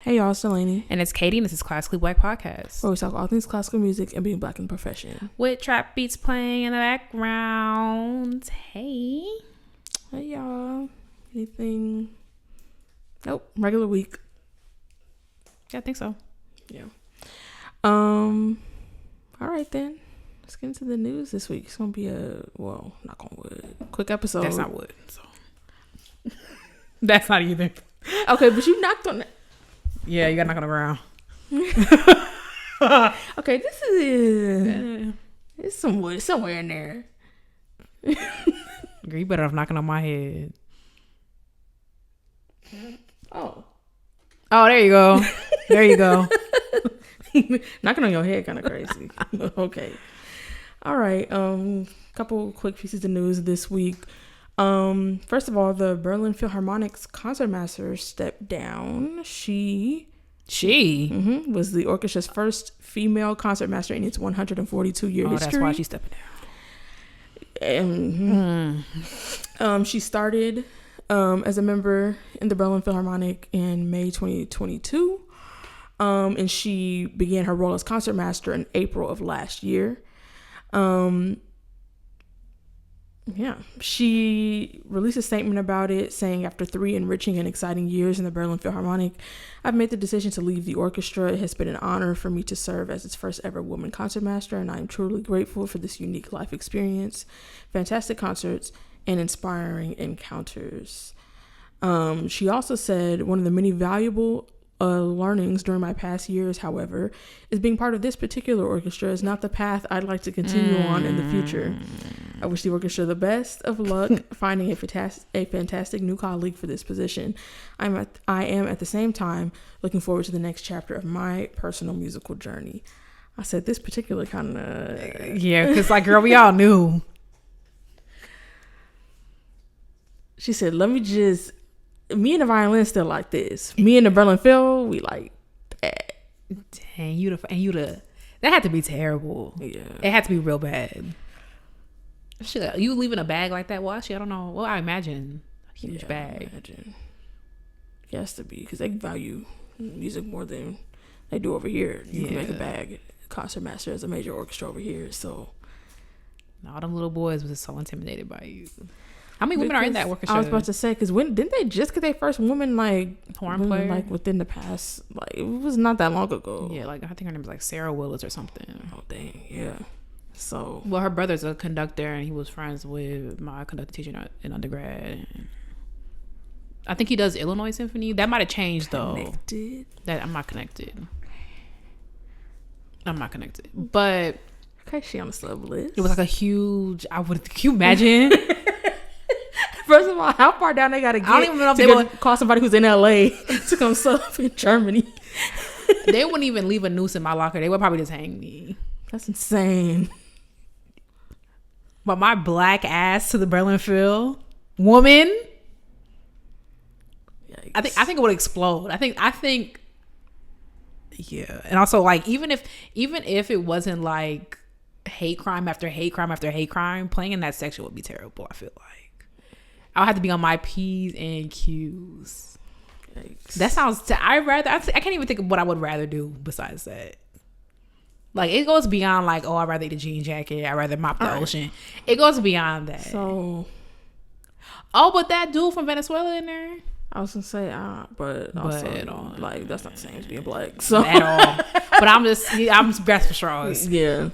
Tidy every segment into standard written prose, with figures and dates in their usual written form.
Hey y'all, it's Dalanie. And it's Katie, and this is Classically Black Podcast. Where we talk all things classical music and being black in the profession. With trap beats playing in the background. Hey. Hey y'all. Anything? Nope. Regular week. Yeah, I think so. Yeah. All right then. Let's get into the news this week. It's gonna be knock on wood, quick episode. That's not wood. So. That's not either. Okay, but you knocked on it. Yeah, you got to knock on the ground. Okay, this is it's some wood somewhere in there. Girl, you better off knocking on my head. Oh, there you go. There you go. Knocking on your head kind of crazy. Okay. All right. Couple quick pieces of news this week. First of all, the Berlin Philharmonic's concertmaster stepped down. She was the orchestra's first female concertmaster in its 142-year history. That's why she's stepping down. She started as a member in the Berlin Philharmonic in May 2022, and she began her role as concertmaster in April of last year. She released a statement about it, saying, "After 3 enriching and exciting years in the Berlin Philharmonic, I've made the decision to leave the orchestra. It has been an honor for me to serve as its first ever woman concertmaster, and I am truly grateful for this unique life experience, fantastic concerts, and inspiring encounters." She also said, "One of the many valuable learnings during my past years, however, is being part of this particular orchestra is not the path I'd like to continue on in the future. I wish the orchestra the best of luck finding a fantastic new colleague for this position. I am at the same time looking forward to the next chapter of my personal musical journey." I said this particular kind of... Yeah, because girl, we all knew. She said, me and the violin still like this. Me and the Berlin Phil, we like that. Dang, that had to be terrible. Yeah. It had to be real bad. Shit, you leaving a bag like that? Well, actually, I don't know. Well, I imagine a huge bag. It has to be, because they value music more than they do over here. You can make a bag concertmaster as a major orchestra over here, so. All them little boys was so intimidated by you. How many women are in that orchestra? I was about to say, because didn't they just get their first woman horn player within the past? It was not that long ago. Yeah, I think her name was Sarah Willis or something. Oh dang, yeah. So her brother's a conductor, and he was friends with my conductor teacher in undergrad. I think he does Illinois Symphony. That might have changed though. That I'm not connected. But okay, she on the sub list. It was a huge. Can you imagine? First of all, how far down they gotta get? I don't even know if they would call somebody who's in LA to come sub in Germany. They wouldn't even leave a noose in my locker. They would probably just hang me. That's insane. But my black ass to the Berlin Phil woman, yikes. I think it would explode. I think yeah. And also even if it wasn't hate crime after hate crime after hate crime, playing in that section would be terrible. I feel like I'll have to be on my P's and Q's. Yikes. That sounds. I can't even think of what I would rather do besides that. It goes beyond I'd rather eat a jean jacket. I'd rather mop the ocean. It goes beyond that. So, but that dude from Venezuela in there. I was gonna say, but also that's not the same as being black. So at all. But I'm best for straws. Yeah.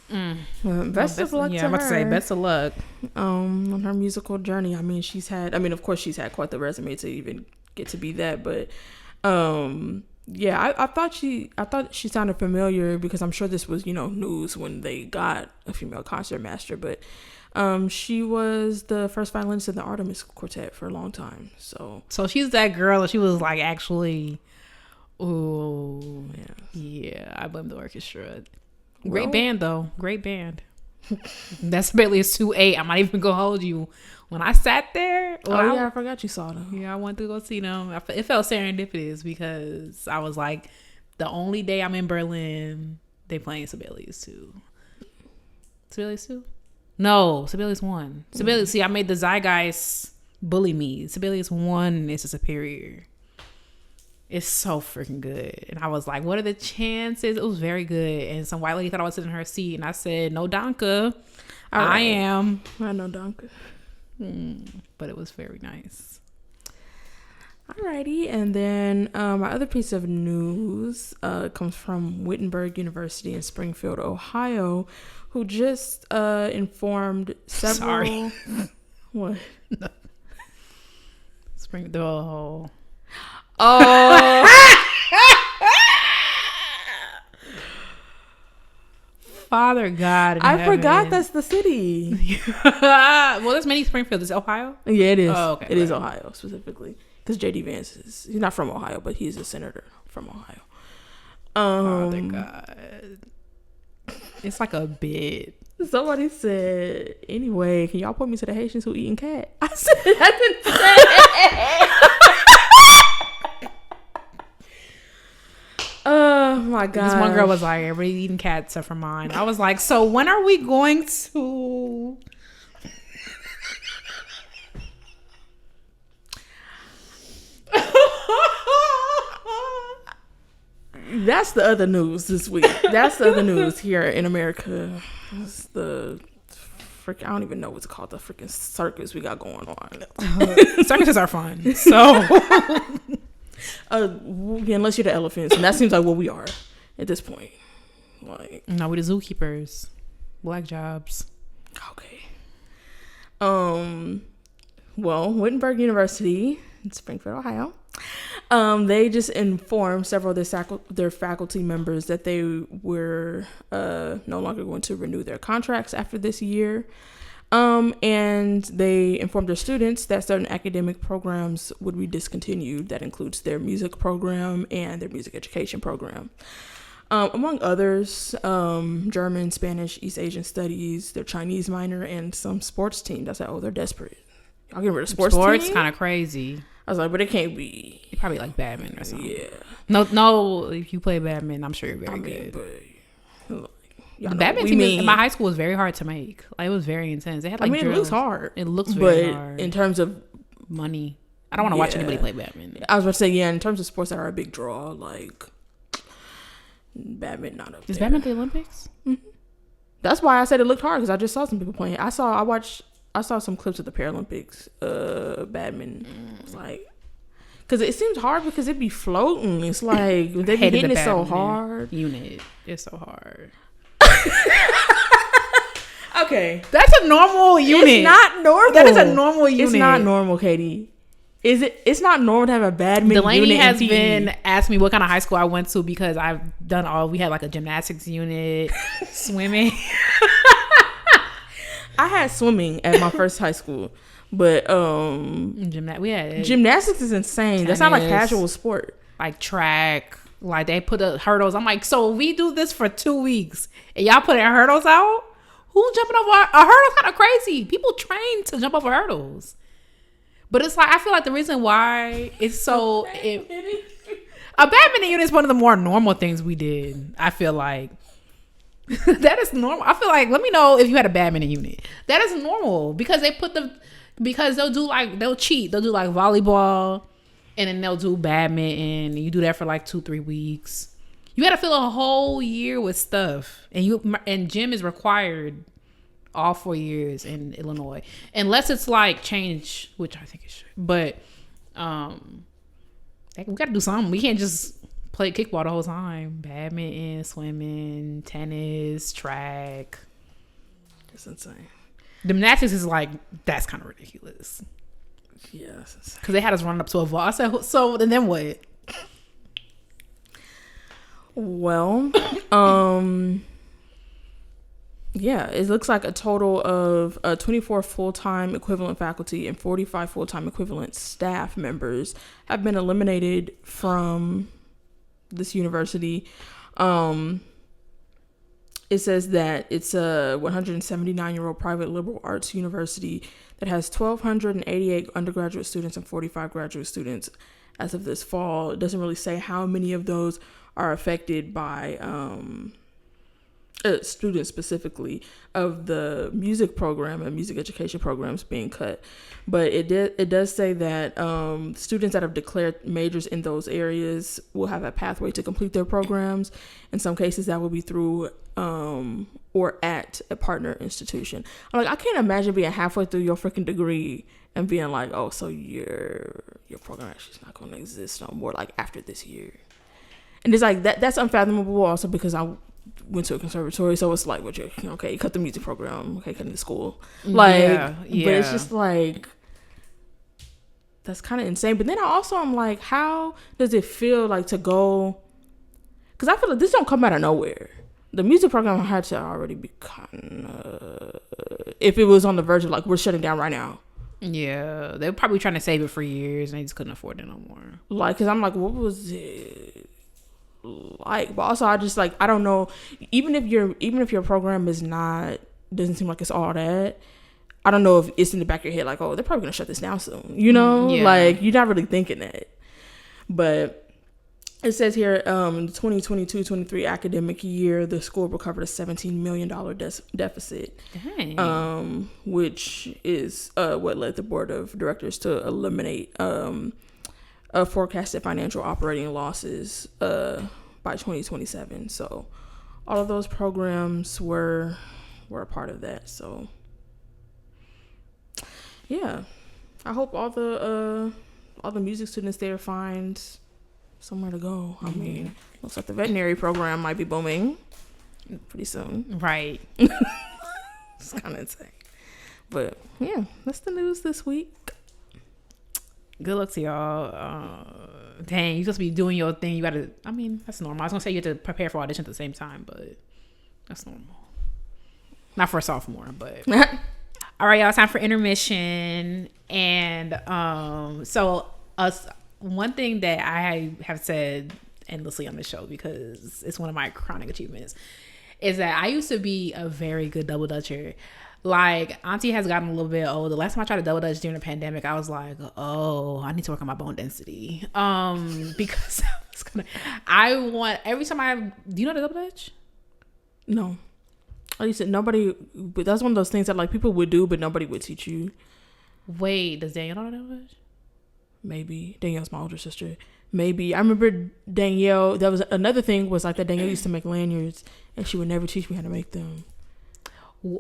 Best of luck to her. I'm about to say best of luck on her musical journey. Of course she's had quite the resume to even get to be that, but I thought she sounded familiar, because I'm sure this was news when they got a female concertmaster, but she was the first violinist in the Artemis Quartet for a long time. So she's that girl that she was actually. Oh yeah, I blame the orchestra. Great band though. Great band. That's barely a 2-8. I'm not even gonna hold you. When I sat there, I forgot you saw them. Yeah, I went to go see them. It felt serendipitous, because I was the only day I'm in Berlin, they playing Sibelius 2. Sibelius 2? No, Sibelius 1. Sibelius. See, I made the Zeitgeist bully me. Sibelius 1 is a superior. It's so freaking good. And I was like, what are the chances? It was very good. And some white lady thought I was sitting in her seat. And I said, no, Donka. Right. I am. I know Donka. But it was very nice. Alrighty. And then my other piece of news comes from Wittenberg University in Springfield, Ohio, who just informed several... Sorry. What? No. Springfield. Oh. Father God. I forgot that's the city. Well, there's many Springfield. Is it Ohio? Yeah, it is. Oh, okay. It is Ohio specifically. Because J.D. Vance he's not from Ohio, but he's a senator from Ohio. Father God. It's like a bit. Somebody said, anyway, can y'all point me to the Haitians who eating cat? I said, I didn't say. Oh my God. This one girl was like, everybody eating cats except for mine. I was like, so when are we going to... That's the other news this week. That's the other news here in America. It's the freaking, I don't even know what's called, the freaking circus we got going on. Circuses are fun. So... unless you're the elephants, and that seems like what we are at this point. Like, no, we're the zookeepers. Black jobs. Okay. Well, Wittenberg University in Springfield, Ohio, they just informed several of their faculty members that they were no longer going to renew their contracts after this year. And they informed their students that certain academic programs would be discontinued. That includes their music program and their music education program. Among others, German, Spanish, East Asian studies, their Chinese minor, and some sports team. That's like, oh, they're desperate. Y'all getting rid of sports team? Kind of crazy. I was like, but it can't be. You probably like badminton or something. Yeah. No, if you play badminton, I'm sure you're very good. But... The badminton team in my high school was very hard to make. Like, it was very intense. They had like it looks hard. It looks very hard. In terms of money, I don't want to watch anybody play badminton. I was about to say, in terms of sports that are a big draw, like badminton not up there. Is badminton the Olympics? Mm-hmm. That's why I said it looked hard, because I just saw some people playing. I saw some clips of the Paralympics badminton. It's like, because it seems hard because it be floating. It's like they be hitting it so hard. Unit, it's so hard. Okay, that's a normal unit. It's not normal. That is a normal unit. It's not normal, Katie. Is it? It's not normal to have a badminton Dalanie unit. has been asked me what kind of high school I went to, because I've done all. We had like a gymnastics unit, swimming. I had swimming at my first high school, but we had gymnastics is insane. Tennis, that's not like casual sport. Like track. Like, they put the hurdles. I'm like, so we do this for 2 weeks and y'all putting hurdles out? Who's jumping over a hurdle? Kind of crazy. People train to jump over hurdles. But it's like, I feel like the reason why it's so... a badminton unit is one of the more normal things we did. I feel like. That is normal. I feel like, let me know if you had a badminton unit. That is normal. Because they'll cheat. They'll do like volleyball... And then they'll do badminton. You do that for like 2-3 weeks. You got to fill a whole year with stuff. And gym is required all 4 years in Illinois. Unless it's like change, which I think it should. But we got to do something. We can't just play kickball the whole time. Badminton, swimming, tennis, track. That's insane. Gymnastics is like, that's kind of ridiculous. Yes, because they had us run up to a vault. I said, so and then what? Well, yeah, it looks like a total of 24 full-time equivalent faculty and 45 full-time equivalent staff members have been eliminated from this university. It says that it's a 179-year-old private liberal arts university that has 1,288 undergraduate students and 45 graduate students as of this fall. It doesn't really say how many of those are affected by students specifically of the music program and music education programs being cut. But it does say that students that have declared majors in those areas will have a pathway to complete their programs. In some cases, that will be through or at a partner institution. I'm like, I can't imagine being halfway through your freaking degree and being like, oh, so your program actually is not going to exist no more, like after this year. And it's like that's unfathomable also because I went to a conservatory, so it's like, what you cut the music program, cut the school, like, yeah. But it's just like, that's kind of insane. But then I'm like, how does it feel like to go? Because I feel like this don't come out of nowhere. The music program had to already be kind of, if it was on the verge of like, we're shutting down right now. Yeah, they were probably trying to save it for years, and they just couldn't afford it no more. Like, because I'm like, what was it like? But also, I just like, I don't know. Even if your program doesn't seem like it's all that. I don't know if it's in the back of your head, like, oh, they're probably gonna shut this down soon. You know, like you're not really thinking that. But it says here, in the 2022-23 academic year, the school recovered a $17 million deficit, which is what led the board of directors to eliminate forecasted financial operating losses by 2027. So all of those programs were a part of that. So yeah, I hope all the music students there find somewhere to go. I mean, looks like the veterinary program might be booming pretty soon. Right. It's kind of insane. But yeah, that's the news this week. Good luck to y'all. Dang, you're supposed to be doing your thing. You gotta, I mean, that's normal. I was gonna say you have to prepare for audition at the same time, but that's normal. Not for a sophomore, but all right, y'all, it's time for intermission. And so one thing that I have said endlessly on the show, because it's one of my chronic achievements, is that I used to be a very good double dutcher. Like, Auntie has gotten a little bit older. Last time I tried to double dutch during the pandemic, I was like, oh, I need to work on my bone density. Because every time do you know how to double dutch? No. Like you said, nobody, but that's one of those things that like people would do, but nobody would teach you. Wait, does Danielle know how to double dutch? Maybe. Danielle's my older sister. Maybe. I remember Danielle, that was another thing, was like that Danielle used to make lanyards and she would never teach me how to make them.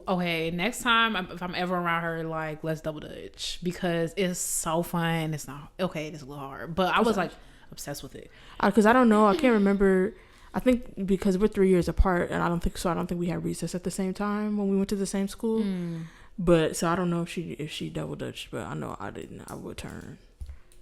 Okay, next time if I'm ever around her, like, let's double dutch, because it's so fun. It's not okay, it's a little hard, but I was like obsessed with it. Because I don't know, I can't remember. I think because we're 3 years apart, and I don't think we had recess at the same time when we went to the same school. But so I don't know if she double dutched, but I know I didn't. I would turn.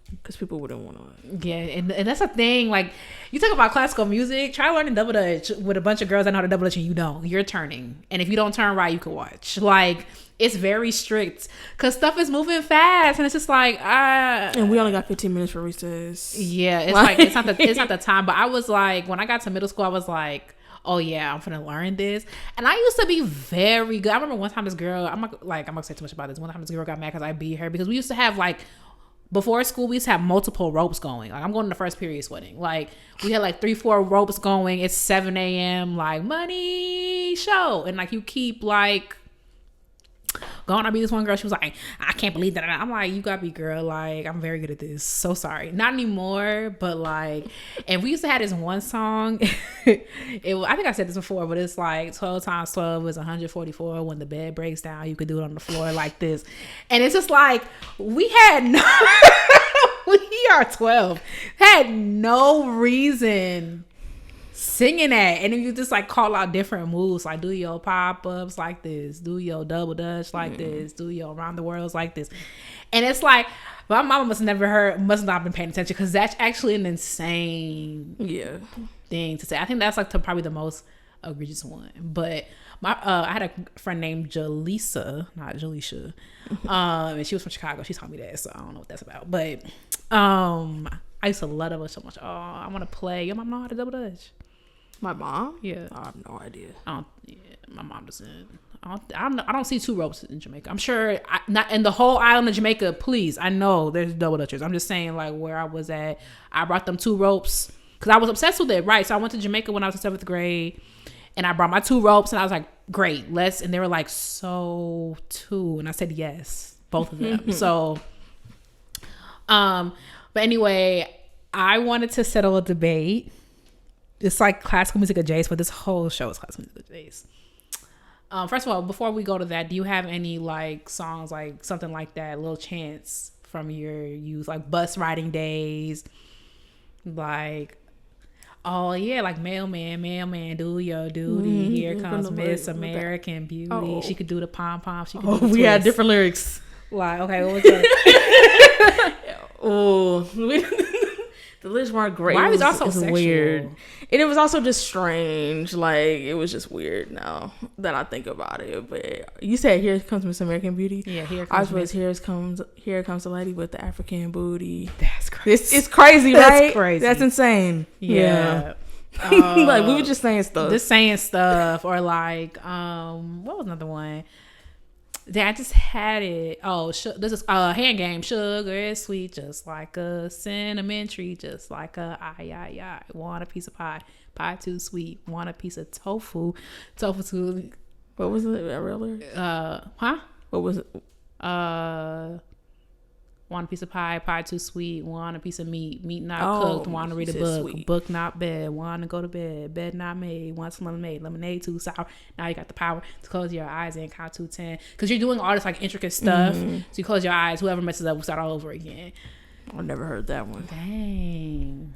Because people wouldn't want to. Yeah, and that's a thing. Like, you talk about classical music, try learning double dutch with a bunch of girls that know how to double dutch and you don't. You're turning. And if you don't turn right, you can watch. Like, it's very strict. Because stuff is moving fast. And it's just like, And we only got 15 minutes for recess. Yeah, it's like it's not the time. But I was like, when I got to middle school, I was like, oh yeah, I'm gonna learn this. And I used to be very good. I remember one time this girl, I'm not gonna say too much about this. One time this girl got mad because I beat her, because we used to have like, before school, we used to have multiple ropes going. Like, I'm going to the first period sweating. Like, we had like 3-4 ropes going. It's 7 a.m. like, money show. And like, you keep like going. I be this one girl, she was like, I can't believe that. I'm like, you got me, girl. Like, I'm very good at this. So sorry. Not anymore, but like, and we used to have this one song. I think I said this before, but it's like 12 times 12 is 144. When the bed breaks down, you could do it on the floor like this. And it's just like, we are 12. Had no reason singing that, and then you just like call out different moves, like do your pop-ups like this, do your double dutch like this, do your around the worlds like this. And it's like, my mama must not been paying attention, because that's actually an insane thing to say. I think that's like probably the most egregious one. But I had a friend named Jaleesa, not Jaleisha, and she was from Chicago. She taught me that, so I don't know what that's about. But I used to love it so much. Oh, I want to play. Your mom know how to double dutch? My mom? Yeah. I have no idea. My mom doesn't. I don't see 2 ropes in Jamaica. I'm sure not in the whole island of Jamaica. Please, I know there's double dutchers. I'm just saying, like, where I was at, I brought them 2 ropes because I was obsessed with it. Right. So I went to Jamaica when I was in 7th grade, And I brought my 2 ropes, and I was like, great, let's. And they were like, so 2, and I said yes, both of them. So, but anyway, I wanted to settle a debate. It's like Classical Music of Jace, but this whole show is Classical Music of Jace. First of all, before we go to that, do you have any like songs like something like that, Little Chance from your youth, like bus riding days, like, oh yeah, like mailman, do your duty. Here comes Miss American Beauty. Oh. She could do the pom pom. She could do the twist. We had different lyrics. Like, okay, what was that? The lyrics weren't great. Why was also sexual? Weird, and it was also just strange. Like, it was just weird now that I think about it. But you said, "Here comes Miss American Beauty." Yeah, here comes. Here comes the lady with the African booty. That's crazy. It's crazy, right? That's crazy. That's insane. Yeah. Like, we were just saying stuff. Or like, what was another one? I just had it. Oh, this is Hand Game. Sugar is sweet, just like a cinnamon tree, just like a I. Want a piece of pie? Pie too sweet. Want a piece of tofu? Tofu too. What was it earlier? What was it? Want a piece of pie? Pie too sweet. Want a piece of meat? Meat not cooked. Want to read a book? Sweet. Book not bed. Want to go to bed? Bed not made. Want some lemonade? Lemonade too sour. Now you got the power to close your eyes and count to 10, because you're doing all this like intricate stuff. So you close your eyes. Whoever messes up will start all over again. I never heard that one. Dang.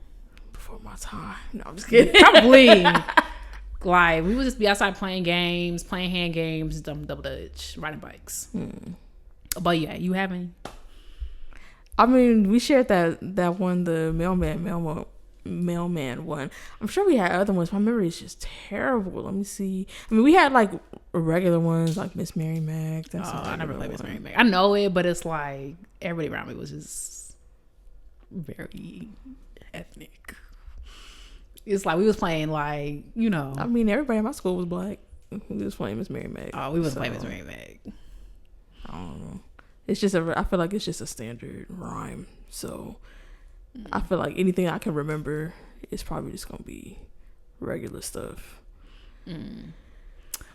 Before my time. No, I'm just kidding. Probably. Like, we would just be outside playing games, playing hand games, double dutch, riding bikes. But yeah, you haven't. I mean, we shared that one, the mailman one. I'm sure we had other ones. My memory is just terrible. Let me see. I mean, we had like regular ones like Miss Mary Mac. I never played Miss Mary Mac. I know it, but it's like everybody around me was just very ethnic. It's like we was playing like, you know. I mean, everybody in my school was black. We was playing Miss Mary Mac. Oh, we was playing Miss Mary Mac. I don't know. It's just I feel like it's just a standard rhyme. So I feel like anything I can remember is probably just gonna be regular stuff. We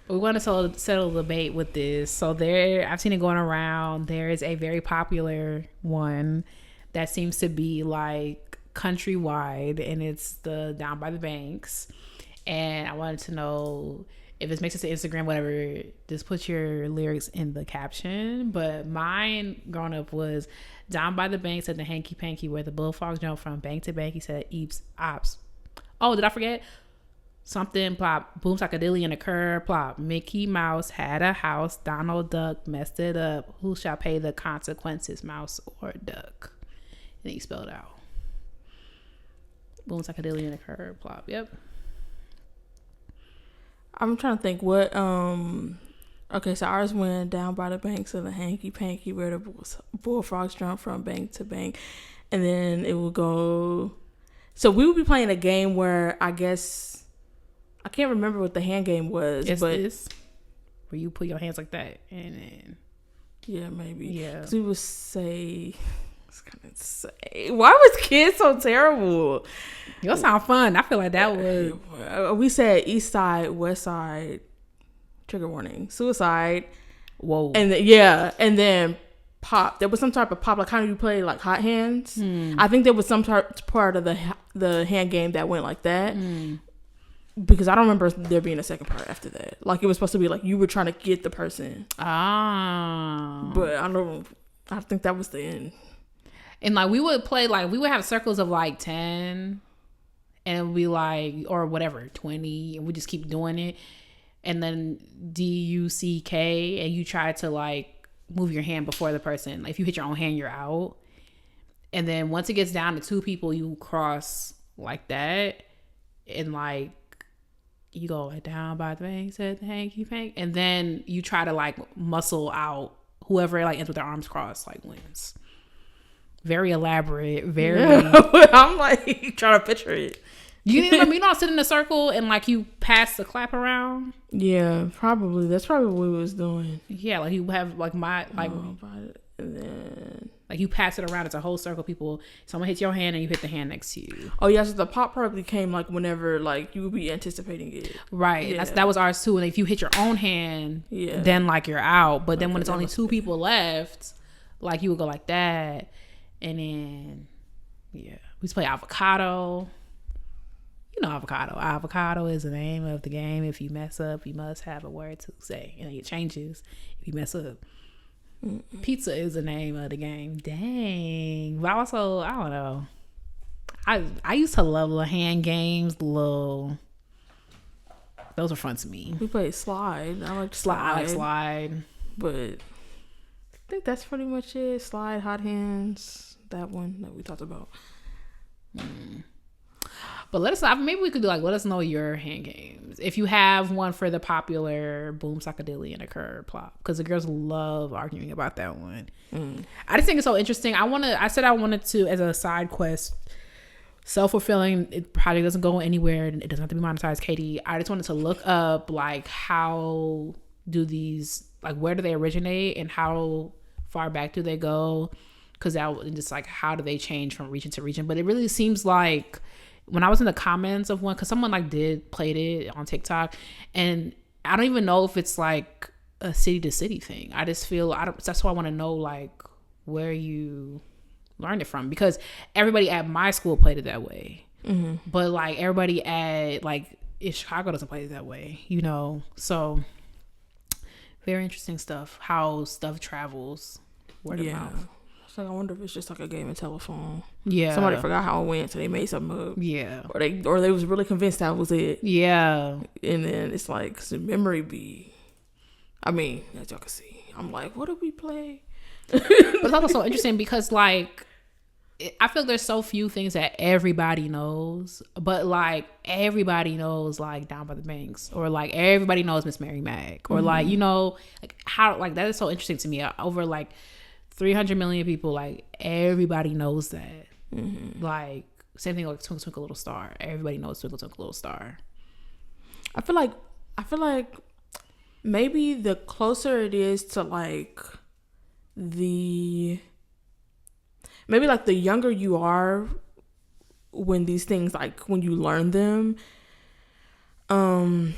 want to settle the debate with this. So I've seen it going around. There is a very popular one that seems to be like countrywide, and it's the Down by the Banks. And I wanted to know, if it makes it to Instagram, whatever, just put your lyrics in the caption. But mine growing up was Down by the Banks at the hanky panky where the bullfrogs jump from bank to bank. He said, eeps, ops. Oh, did I forget? Something plop, boom, psychedelia in a curb plop. Mickey Mouse had a house. Donald Duck messed it up. Who shall pay the consequences, mouse or duck? And he spelled out. Boom, psychedelia in a curb plop. Yep. I'm trying to think what okay, so ours went Down by the Banks of the hanky panky where the bullfrogs jump from bank to bank, and then it will go. So we would be playing a game where I guess I can't remember what the hand game was, but this where you put your hands like that and then yeah, maybe, yeah. Because we would say, it's kind of insane. Why was kids so terrible? Y'all sound fun. I feel like that was. We said East Side, West Side, trigger warning, suicide. Whoa. And and then pop. There was some type of pop, like how you play like hot hands. I think there was some part of the hand game that went like that. Because I don't remember there being a second part after that. Like, it was supposed to be like you were trying to get the person. But I think that was the end. And like we would play, like we would have circles of like 10 and it would be like, or whatever, 20, and we just keep doing it. And then DUCK, and you try to like move your hand before the person. Like if you hit your own hand, you're out. And then once it gets down to 2 people, you cross like that. And like you go like down by the bank, said the hanky pank. And then you try to like muscle out whoever like ends with their arms crossed, like wins. Very elaborate, very. I'm like trying to picture it. You don't sit in a circle and like you pass the clap around. Yeah, probably. That's probably what we was doing. Yeah, like you have like my like. And then like you pass it around. It's a whole circle of people. Someone hits your hand and you hit the hand next to you. Oh yeah, so the pop probably came like whenever like you would be anticipating it. Right. Yeah. That was ours too. And if you hit your own hand, then like you're out. But then when it's only 2 people left, like you would go like that. And then we used to play avocado. You know avocado. Avocado is the name of the game. If you mess up, you must have a word to say. And it changes if you mess up. Pizza is the name of the game. Dang. But also, I don't know. I used to love little hand games. Those were fun to me. We played Slide. I like Slide. But I think that's pretty much it. Slide, Hot Hands. That one that we talked about. But let us know. Maybe we could do let us know your hand games. If you have one for the popular Boom Psychedelia and a Curve Plop. Because the girls love arguing about that one. I just think it's so interesting. I said I wanted to, as a side quest, self-fulfilling. It probably doesn't go anywhere. It doesn't have to be monetized, Katie. I just wanted to look up how do these, where do they originate and how far back do they go? Because that just how do they change from region to region? But it really seems like when I was in the comments of one, because someone played it on TikTok, and I don't even know if it's a city to city thing. I just feel that's why I want to know where you learned it from, because everybody at my school played it that way, but everybody at in Chicago doesn't play it that way, So very interesting stuff. How stuff travels word of mouth. I wonder if it's just a game of telephone. Yeah. Somebody forgot how it went, so they made something up. Yeah. Or they was really convinced that was it. Yeah. And then it's the memory be. I mean, as y'all can see, I'm what did we play? But it's also so interesting because I feel there's so few things that everybody knows, but everybody knows Down by the Banks, or everybody knows Miss Mary Mac, or how that is so interesting to me. Over 300 million people, everybody knows that. Same thing Twinkle Twinkle Little Star. Everybody knows Twinkle Twinkle Little Star. I feel like maybe the closer it is to the younger you are when these things when you learn them. I'm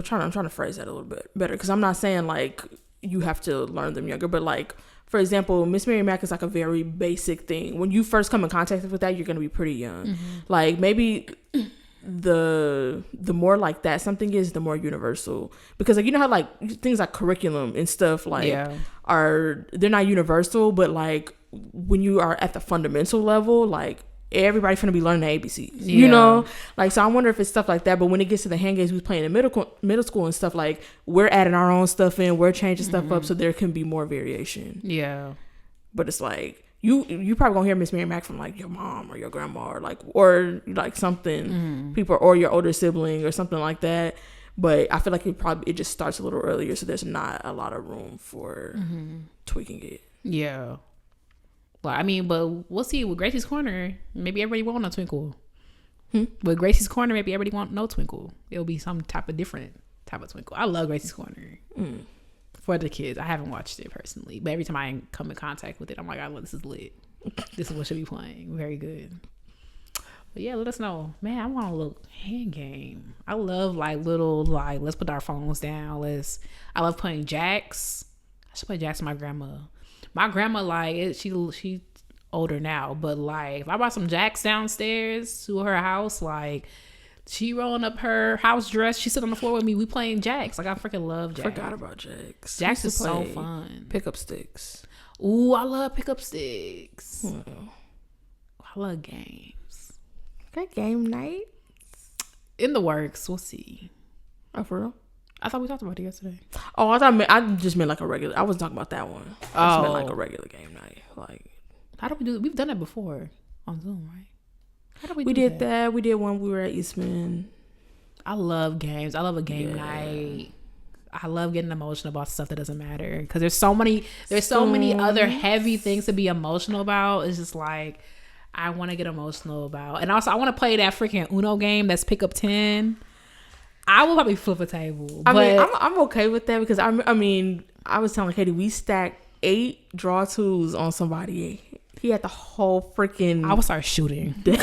trying to phrase that a little bit better, because I'm not saying you have to learn them younger, but for example, Miss Mary Mac is a very basic thing. When you first come in contact with that, you're going to be pretty young. Maybe the more that something is, the more universal. Because you know how things curriculum and stuff they're not universal, but when you are at the fundamental level, everybody's gonna be learning the ABCs, you know? So I wonder if it's stuff like that. But when it gets to the hand games we was playing in middle school and stuff, we're adding our own stuff in, we're changing stuff up, so there can be more variation. Yeah. But it's you probably gonna hear Miss Mary Mac from your mom or your grandma, or something, people, or your older sibling or something like that. But I feel it just starts a little earlier, so there's not a lot of room for tweaking it. Yeah. Well, I mean, but we'll see. With Gracie's Corner, maybe everybody won't know Twinkle. With Gracie's Corner, maybe everybody won't know Twinkle. It'll be some different type of Twinkle. I love Gracie's Corner for the kids. I haven't watched it personally, but every time I come in contact with it, I'm this is lit. This is what should be playing. Very good. But yeah, let us know. Man, I want a little hand game. I love little let's put our phones down. I love playing jacks. I should play jacks with my grandma. My grandma, she older now, but if I brought some jacks downstairs to her house, she rolling up her house dress, she sit on the floor with me, we playing jacks. I freaking love jacks. Forgot about jacks. Jacks is so fun. Pickup sticks. Ooh, I love pickup sticks. I love games. Okay, game night in the works. We'll see. Oh, for real? I thought we talked about it yesterday. Oh, I just meant a regular. I wasn't talking about that one. I just meant a regular game night. How do we do? We've done it before on Zoom, right? How do we did that? We did one. We were at Eastman. I love games. I love a game night. I love getting emotional about stuff that doesn't matter, because there's so many other heavy things to be emotional about. It's just I want to get emotional about, and also I want to play that freaking Uno game that's pick up 10. I will probably flip a table. I mean, I'm okay with that, because I mean, I was telling Katie, we stacked 8 draw twos on somebody. He had the whole freaking. I would start shooting. 8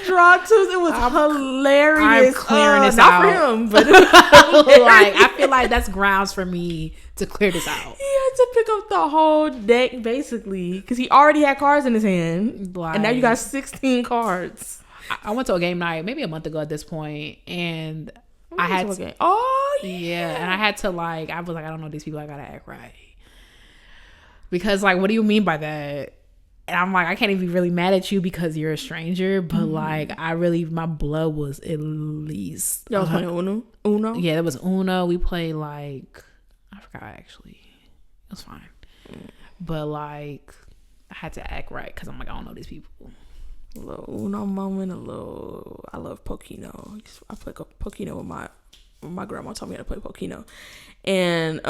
draw twos. It was hilarious. I'm clearing this not out. for him, but Like, I feel like that's grounds for me to clear this out. He had to pick up the whole deck basically because he already had cards in his hand, Like, and now you got 16 cards. I went to a game night maybe a month ago at this point, and I had to, and I had to like, I was like, I don't know these people, I gotta act right, because like, what do you mean by that? And I'm like, I can't even be really mad at you because you're a stranger, but like, I really, my blood was at least. Y'all was playing Uno? Yeah, there was Uno. We played like, I forgot actually. It was fine, but like, I had to act right because I'm like, I don't know these people. A little Uno moment, I love Pokino. I play Pokino with my grandma taught me how to play Pokino. And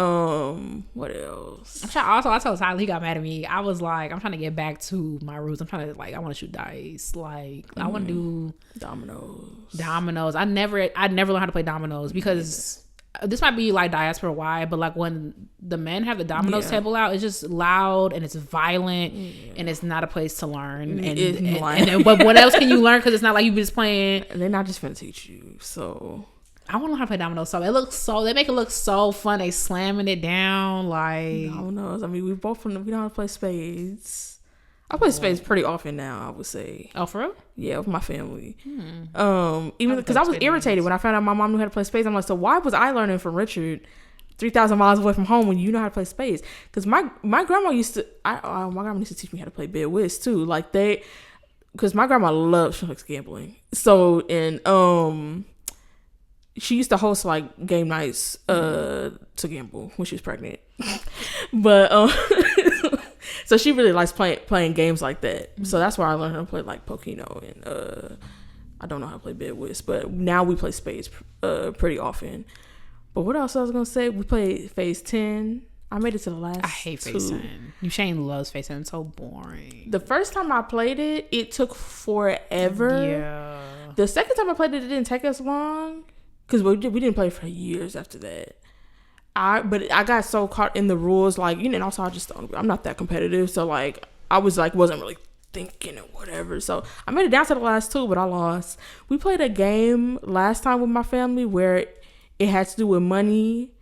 what else? I told Tyler, he got mad at me. I was like, I'm trying to get back to my roots. I'm trying to like, I want to shoot dice. Like, I want to do dominoes. I never learned how to play dominoes because this might be like diaspora wide, but like when the men have the dominoes table out, it's just loud and it's violent and it's not a place to learn. But what else can you learn? Because it's not like you just playing. And they're not just gonna teach you. So I want to learn how to play dominoes. So they make it look so fun. They slamming it down like dominoes. I mean, we know how to play spades. I play spades pretty often now, I would say. Oh, for real? Yeah, with my family. Even because I was irritated when I found out my mom knew how to play spades. I'm like, so why was I learning from Richard 3,000 miles away from home when you know how to play spades? Because my grandma used to, my grandma used to teach me how to play bid whist too. Like because my grandma loves gambling. So, and she used to host like game nights to gamble when she was pregnant. But so she really likes playing games like that. So that's why I learned how to play like Pokino, and I don't know how to play bid whist, but now we play spades pretty often. But what else I was gonna say? We played Phase 10. I made it to the last. I hate Phase 10. Shane loves Phase 10. It's so boring. The first time I played it, it took forever. Yeah. The second time I played it, it didn't take us long because we didn't play for years after that. But I got so caught in the rules, like, and also I'm not that competitive, so like I was like wasn't really thinking or whatever. So I made it down to the last 2, but I lost. We played a game last time with my family where it had to do with money.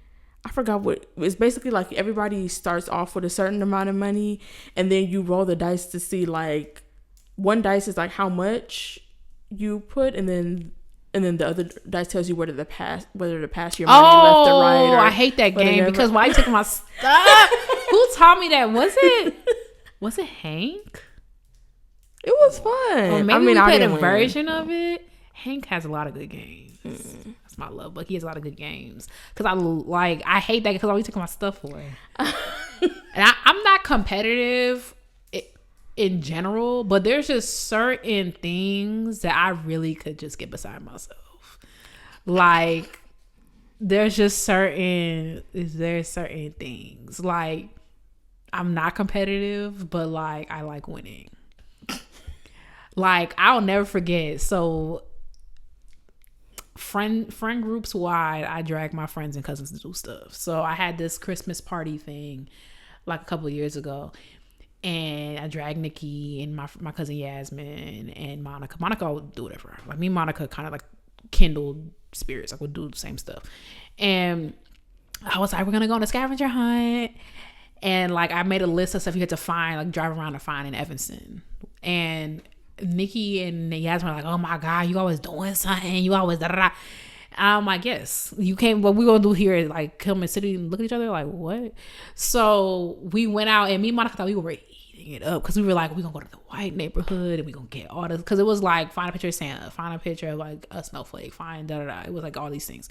I forgot what it's basically like. Everybody starts off with a certain amount of money, and then you roll the dice to see like one dice is like how much you put, and then the other dice tells you whether to pass your money left or right. Or I hate that game because why you taking my stuff? Who taught me that? Was it Hank? It was fun. Or maybe we played a version of it. Hank has a lot of good games. That's my love, but he has a lot of good games. Because I hate that because why you taking my stuff away? And I'm not competitive in general, but there's just certain things that I really could just get beside myself. Like there's certain things like I'm not competitive, but like I like winning. Like I'll never forget. So friend groups wide, I drag my friends and cousins to do stuff. So I had this Christmas party thing like a couple of years ago. And I dragged Nikki and my cousin Yasmin and Monica. Monica would do whatever. Like me and Monica kind of like kindled spirits. Like we'd do the same stuff. And I was like, we're going to go on a scavenger hunt. And like I made a list of stuff you had to find, like drive around to find in Evanston. And Nikki and Yasmin were like, oh my God, you always doing something. You always da-da-da. I'm like, yes, you came. What we gonna do here is like come and sit and look at each other like, what? So we went out and me and Monica thought we were eating it up because we were like, we're gonna go to the white neighborhood and we're gonna get all this, because it was like find a picture of Santa, find a picture of like a snowflake, find da-da-da. It was like all these things.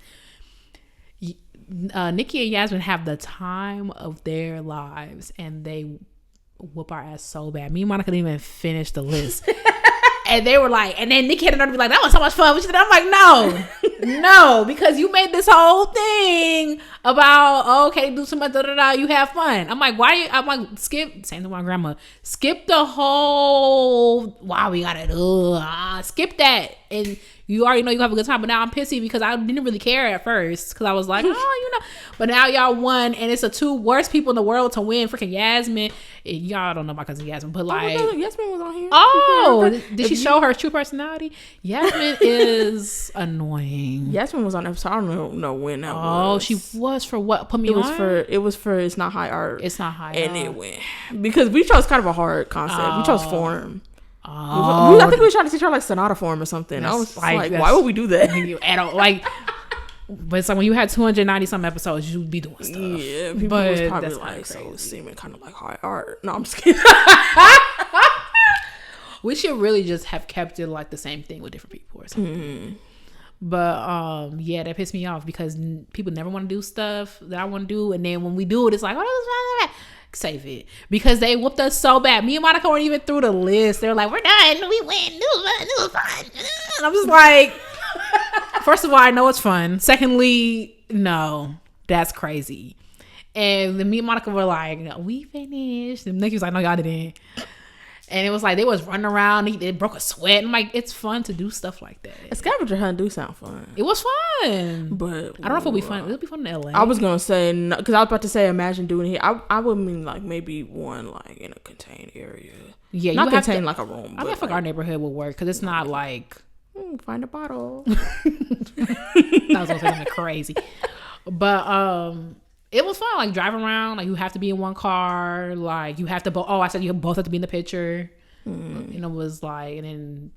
Nikki and Yasmin have the time of their lives and they whoop our ass so bad. Me and Monica didn't even finish the list. And they were like, and then Nikki had to be like, that was so much fun. I'm like, no, because you made this whole thing about, okay, do some you have fun. I'm like, I'm like, skip, same to my grandma, skip the whole, wow, we gotta do, skip that. And You already know you have a good time, but now I'm pissy because I didn't really care at first because I was like, oh, but now y'all won, and it's the two worst people in the world to win. Freaking Yasmin. Y'all don't know my cousin Yasmin, but like, Yasmin was on here. Oh, did she show her true personality? Yasmin is annoying. Yasmin was on episode. I don't know when that was. Oh, she was for what? Put me on. It was for It's Not High Art. It's Not High and Art. It went because we chose kind of a hard concept. We chose form. Oh, I think we were trying to teach her like sonata form or something. I was like, why would we do that? But it's like when you had 290 some episodes, you'd be doing stuff. Yeah, people but was probably that's like, so it's seeming kind of like high art. No, I'm just kidding. We should really just have kept it like the same thing with different people or something. Mm-hmm. But yeah, that pissed me off because people never want to do stuff that I want to do, and then when we do it, it's like, oh, save it, because they whooped us so bad. Me and Monica weren't even through the list. They're like, we're done, we win, it was fun. And I'm just like, first of all, I know it's fun. Secondly, no, that's crazy. And then me and Monica were like, no, we finished. And Nikki was like, no, y'all didn't. And it was like they was running around. They broke a sweat. I'm like, it's fun to do stuff like that. A scavenger hunt do sound fun. It was fun, but I don't know if it'll be fun. It'll be fun in LA. I was gonna say no, because I was about to say imagine doing it here. I would mean like maybe one like in a contained area. Yeah, not contained like a room. I think our neighborhood would work because it's not like find a bottle. I was gonna say something crazy, but it was fun, like driving around. Like you have to be in one car. Like you have to. I said you both have to be in the picture. It was like, and then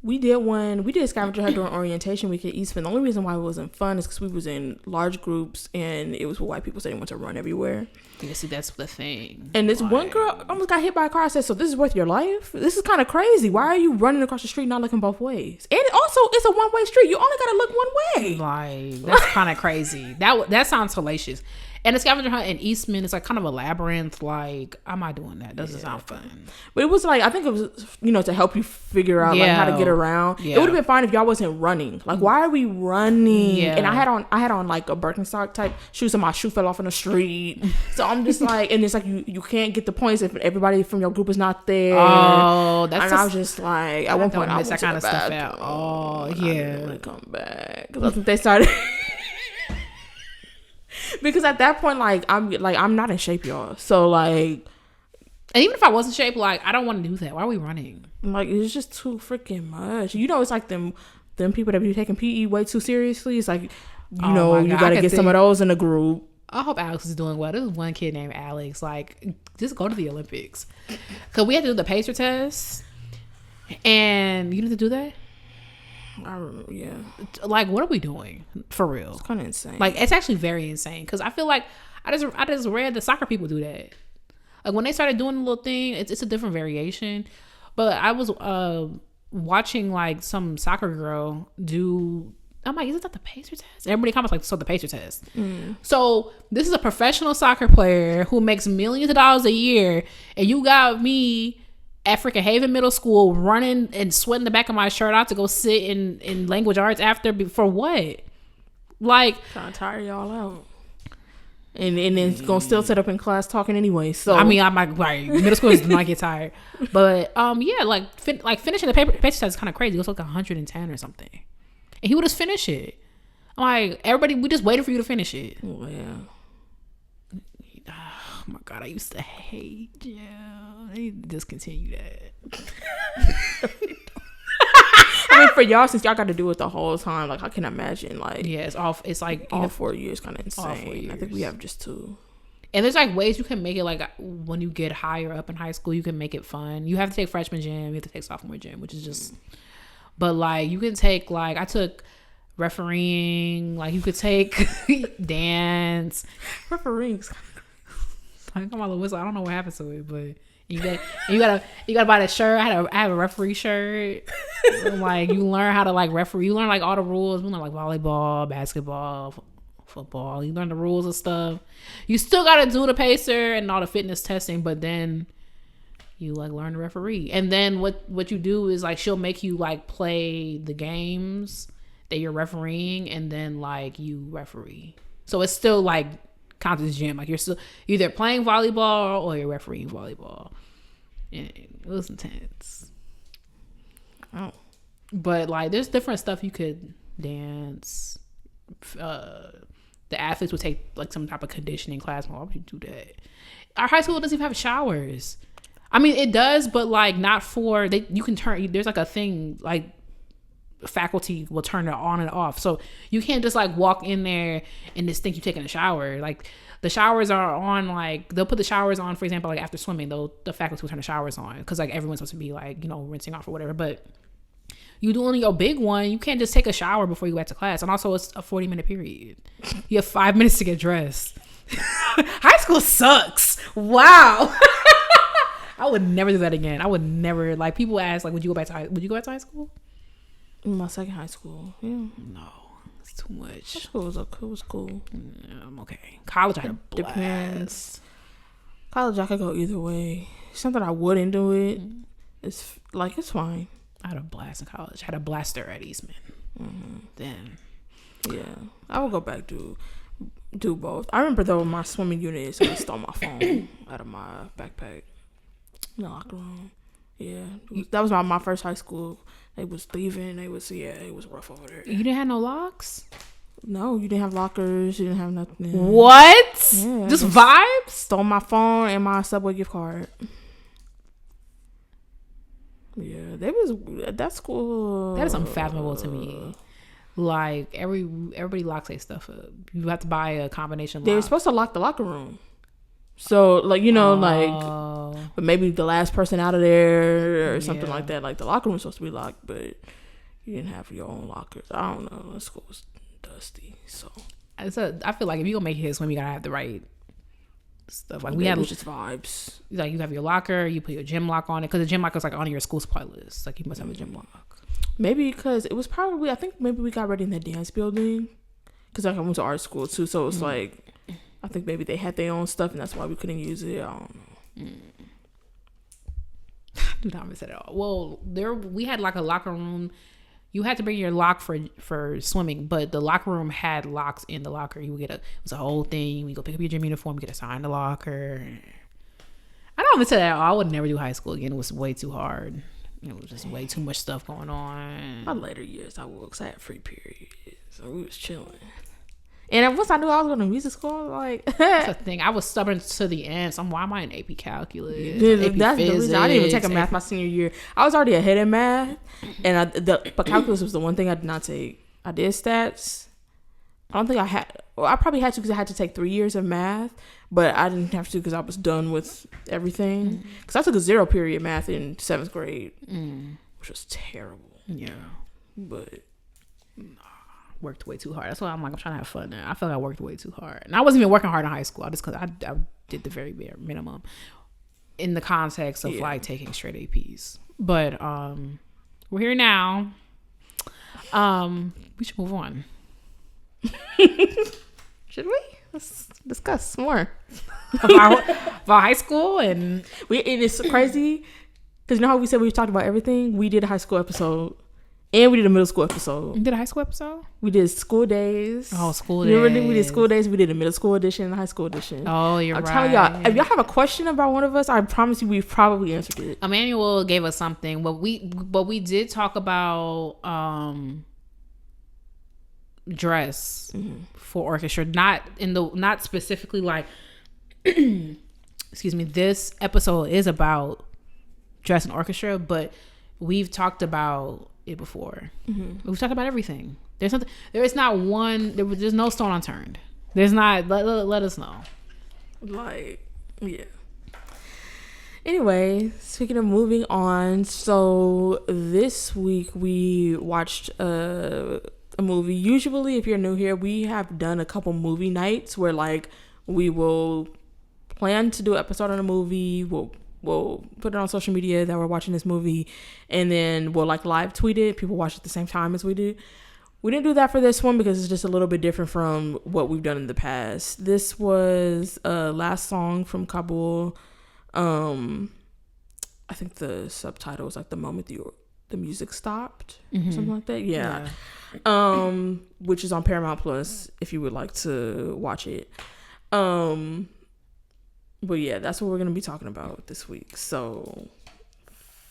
we did a scavenger hunt during orientation week at Eastman. The only reason why it wasn't fun is because we was in large groups and it was with white people, so they want to run everywhere. Yeah, see, that's the thing. And this one girl almost got hit by a car. I said, so this is worth your life? This is kind of crazy. Why are you running across the street not looking both ways? And also, it's a one-way street. You only got to look one way. Like, that's kind of crazy. That sounds hellacious. And the scavenger hunt in Eastman is like kind of a labyrinth. Like, I'm not doing that. Doesn't sound fun. But it was like, I think it was, to help you figure out like how to get around. Yeah. It would have been fine if y'all wasn't running. Like, why are we running? Yeah. And I had on like a Birkenstock type shoes, and my shoe fell off in the street. So I'm just like, and it's like you can't get the points if everybody from your group is not there. Oh, I was just like, at one point I went that kind of stuff out. Oh, yeah. I didn't want to come back because I think they started. Because at that point, I'm not in shape, y'all. So like, and even if I was in shape, like I don't want to do that. Why are we running? Like it's just too freaking much. It's like them people that be taking PE way too seriously. It's like you gotta get some of those in the group. I hope Alex is doing well. There's one kid named Alex. Like, just go to the Olympics. Cause we had to do the pacer test, and you need to do that. Yeah. Like, what are we doing for real? It's kind of insane. Like, it's actually very insane. Cause I feel like I just read the soccer people do that. Like when they started doing the little thing, it's a different variation. But I was watching like some soccer girl do. I'm like, isn't that the pacer test? Everybody comments like, so the pacer test. So this is a professional soccer player who makes millions of dollars a year, and you got me at freaking Haven Middle School running and sweating the back of my shirt out to go sit in language arts after for what? Like trying to tire y'all out. And then gonna still sit up in class talking anyway. So I mean, I'm like, right, middle schoolers do not get tired, but yeah, like finishing the pacer test is kind of crazy. It was like 110 or something, and he would just finish it. I'm like, everybody, we just waited for you to finish it. Oh, yeah. Oh my god, I used to hate Jim. They need to discontinue that. I mean, for y'all, since y'all got to do it the whole time, like I can imagine, like it's like all 4 years, kind of insane. I think we have just 2. And there's like ways you can make it, like when you get higher up in high school, you can make it fun. You have to take freshman gym, you have to take sophomore gym, which is just. But like you can take I took refereeing, like you could take dance. Refereeing. I got my little whistle. I don't know what happened to it, but you gotta buy that shirt. I have a referee shirt. Like you learn how to like referee. You learn like all the rules. We learn like volleyball, basketball, football. You learn the rules and stuff. You still gotta do the pacer and all the fitness testing, but then you like learn the referee. And then what you do is like she'll make you like play the games that you're refereeing, and then like you referee. So it's still like counts as gym. Like you're still either playing volleyball or you're refereeing volleyball. And it was intense. Oh, But like, there's different stuff you could dance. The athletes would take like some type of conditioning class. Why would you do that? Our high school doesn't even have showers. I mean, it does, but like not for they. You can turn. There's like a thing like faculty will turn it on and off, so you can't just like walk in there and just think you're taking a shower. Like the showers are on. Like they'll put the showers on, for example, like after swimming, the faculty will turn the showers on because like everyone's supposed to be like rinsing off or whatever, but. You do only your big one. You can't just take a shower before you go back to class. And also, it's a 40-minute period. You have 5 minutes to get dressed. High school sucks. Wow. I would never do that again. I would never. Like, people ask, like, would you go back to high school? My second high school. Yeah. No, it's too much. High school was cool. Yeah, I'm okay. College, I had a blast. Depends. College, I could go either way. Something I wouldn't do it. It's fine. I had a blast in college. I had a blaster at Eastman. Then, yeah, I would go back to do both. I remember though my swimming unit, somebody stole my phone out of my backpack in the locker room. Yeah, that was my first high school. They was leaving. It was rough over there. You didn't have no locks? No, you didn't have lockers. You didn't have nothing. What? Yeah, just vibes? Stole my phone and my Subway gift card. Yeah, that school. That is unfathomable to me. Like everybody locks their stuff up. You have to buy a combination lock. They were supposed to lock the locker room. So like but maybe the last person out of there or something like that. Like the locker room was supposed to be locked, but you didn't have your own lockers. I don't know. The school was dusty. So I feel like if you gonna make it swim, you gotta have the right stuff. Like it was just vibes. Like you have your locker, you put your gym lock on it because the gym lock is like on your school supply list. Like you must have a gym lock. Maybe because it was probably I think maybe we got ready in the dance building because like I went to art school too, so it's like I think maybe they had their own stuff and that's why we couldn't use it. I don't know. Do not miss it at all. Well, we had like a locker room. You had to bring your lock for swimming, but the locker room had locks in the locker. You would it was a whole thing. You go pick up your gym uniform, you get assigned a locker. I don't miss it at all. I would never do high school again. It was way too hard. It was just way too much stuff going on. My later years, I would, because I had free periods, so we was chilling. And once I knew I was going to music school, like that's the thing. I was stubborn to the end. So why am I in AP calculus? AP that's physics, the reason I didn't even take a math my senior year. I was already ahead in math, and but calculus was the one thing I did not take. I did stats. I don't think I had. Well, I probably had to because I had to take 3 years of math, but I didn't have to because I was done with everything. Because I took a 0 period math in 7th grade, which was terrible. Yeah, but. Worked way too hard. That's why I'm trying to have fun now. I feel like I worked way too hard, and I wasn't even working hard in high school. Because I did the very bare minimum in the context of like taking straight APs. But we're here now. We should move on. Should we? Let's discuss more about high school and it's crazy because you know how we said we talked about everything. We did a high school episode. And we did a middle school episode. You did a high school episode? We did school days. Oh, school days. Remember we did school days? We did a middle school edition and a high school edition. Oh, I'm telling y'all, if y'all have a question about one of us, I promise you we've probably answered it. Emmanuel gave us something, but we did talk about dress for orchestra. Not specifically like excuse me, this episode is about dress and orchestra, but we've talked about it before. We've talked about everything. There's no stone unturned. There's not. Let us know. Like, yeah. Anyway, speaking of moving on, so this week we watched a movie. Usually, if you're new here, we have done a couple movie nights where like we will plan to do an episode on a movie. We'll put it on social media that we're watching this movie, and then we'll like live tweet it. People watch it at the same time as we do. We didn't do that for this one because it's just a little bit different from what we've done in the past. This was Last Song From Kabul. I think the subtitle was like The Moment the Music Stopped, something like that. Yeah. Which is on Paramount Plus if you would like to watch it. But yeah, that's what we're going to be talking about this week. So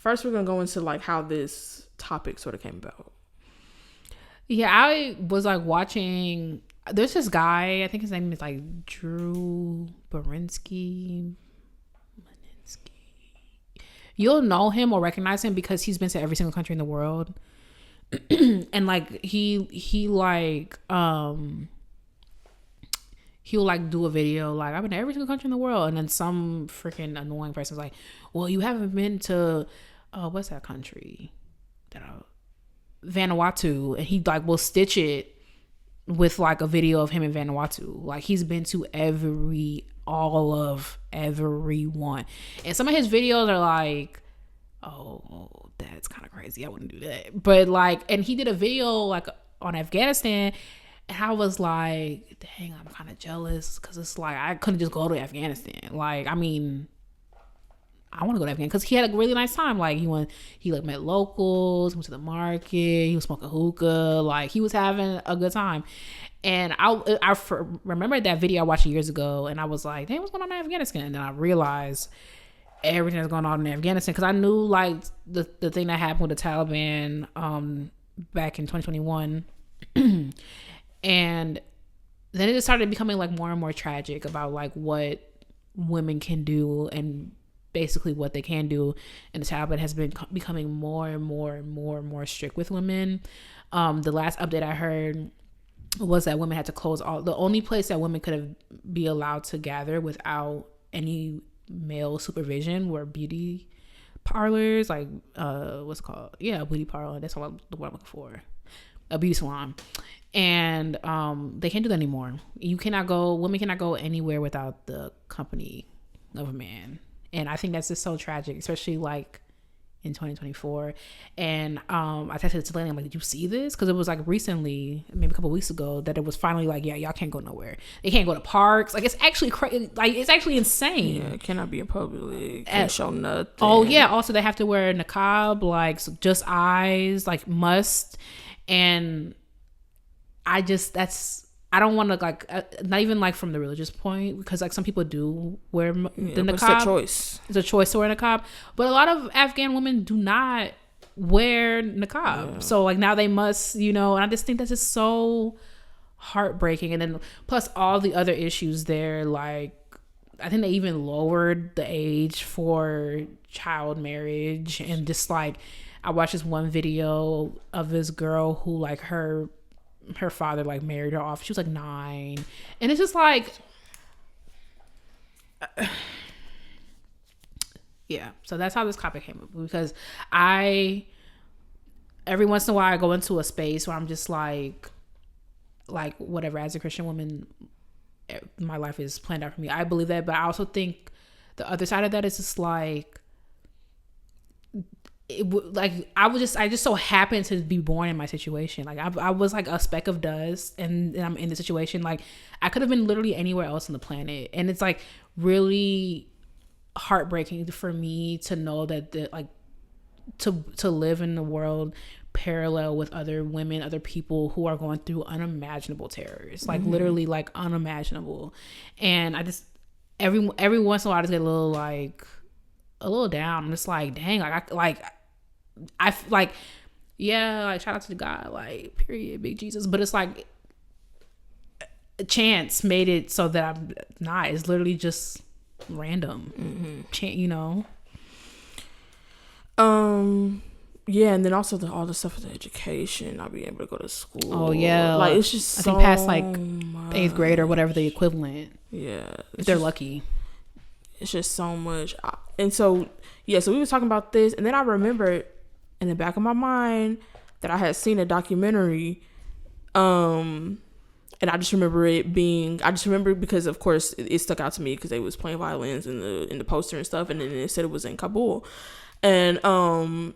first we're gonna go into like how this topic sort of came about. Yeah, I was like watching. There's this guy. I think his name is like Drew Barinsky. You'll know him or recognize him because he's been to every single country in the world. And like he'll like do a video like, I've been to every single country in the world, and then some freaking annoying person's like, well, you haven't been to what's that country that Vanuatu, and he like will stitch it with like a video of him in Vanuatu. Like he's been to all of everyone, and some of his videos are like, oh, that's kind of crazy, I wouldn't do that. But like, and he did a video like on Afghanistan, and I was like, dang, I'm kind of jealous, because it's like I couldn't just go to Afghanistan. Like, I mean, I want to go to Afghanistan because he had a really nice time. Like he like met locals, went to the market, he was smoking hookah, like he was having a good time. And I remember that video I watched years ago, and I was like, dang, what's going on in Afghanistan? And then I realized everything that's going on in Afghanistan, because I knew like the thing that happened with the Taliban back in 2021. And then it just started becoming like more and more tragic about like what women can do and basically what they can do. And the Taliban has been becoming more and more and more and more strict with women. The last update I heard was that women had to close the only place that women could be allowed to gather without any male supervision were beauty parlors, like what's it called? Yeah, beauty parlor. That's the word I'm looking for. A beauty salon. And they can't do that anymore. Women cannot go anywhere without the company of a man. And I think that's just so tragic, especially like in 2024. And I texted to Dalanie, I'm like, did you see this? Because it was like recently, maybe a couple of weeks ago, that it was finally like, yeah, y'all can't go nowhere. They can't go to parks. Like, it's actually like it's actually insane. Yeah, it cannot be in public. Can't show nothing. Oh yeah. Also, they have to wear niqab, like just eyes, like must. And I don't want to like not even like from the religious point, because like some people do wear the niqab. It's a choice. It's a choice to wear niqab, but a lot of Afghan women do not wear niqab. Yeah. So like now they must, and I just think that's just so heartbreaking. And then plus all the other issues there, like I think they even lowered the age for child marriage, and just like I watched this one video of this girl who like her father like married her off. She was like 9, and it's just like yeah. So that's how this topic came up, because every once in a while I go into a space where I'm just like whatever, as a Christian woman, my life is planned out for me. I believe that, but I also think the other side of that is just like I just so happened to be born in my situation. Like I was like a speck of dust, and I'm in the situation. Like I could have been literally anywhere else on the planet, and it's like really heartbreaking for me to know that to live in the world parallel with other women, other people who are going through unimaginable terrors, like literally like unimaginable. And I just every once in a while I just get a little down. I'm just like, dang, I yeah, like shout out to the God, like period, big Jesus. But it's like a chance made it so that I'm not. It's literally just random, Yeah, and then also all the stuff with the education, not being able to go to school. Oh yeah, like it's just I think past like 8th grade or whatever the equivalent. Yeah, if they're lucky. It's just so much. And so yeah, so we was talking about this, and then I remembered in the back of my mind that I had seen a documentary, and I just remember because of course it stuck out to me because they was playing violins in the poster and stuff, and then it said it was in Kabul. And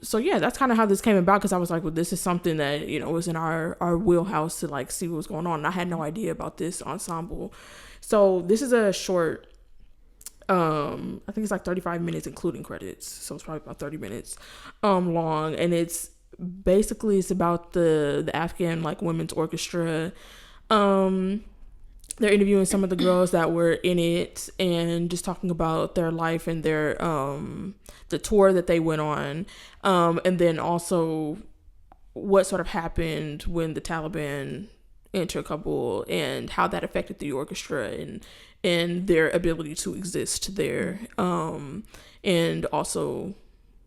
so yeah, that's kind of how this came about, because I was like, well, this is something that was in our wheelhouse to like see what was going on, and I had no idea about this ensemble. So this is a short, I think it's like 35 minutes including credits, so it's probably about 30 minutes long, and it's about the Afghan like women's orchestra, and they're interviewing some of the girls that were in it and just talking about their life and their the tour that they went on, and then also what sort of happened when the Taliban entered Kabul and how that affected the orchestra and their ability to exist there, and also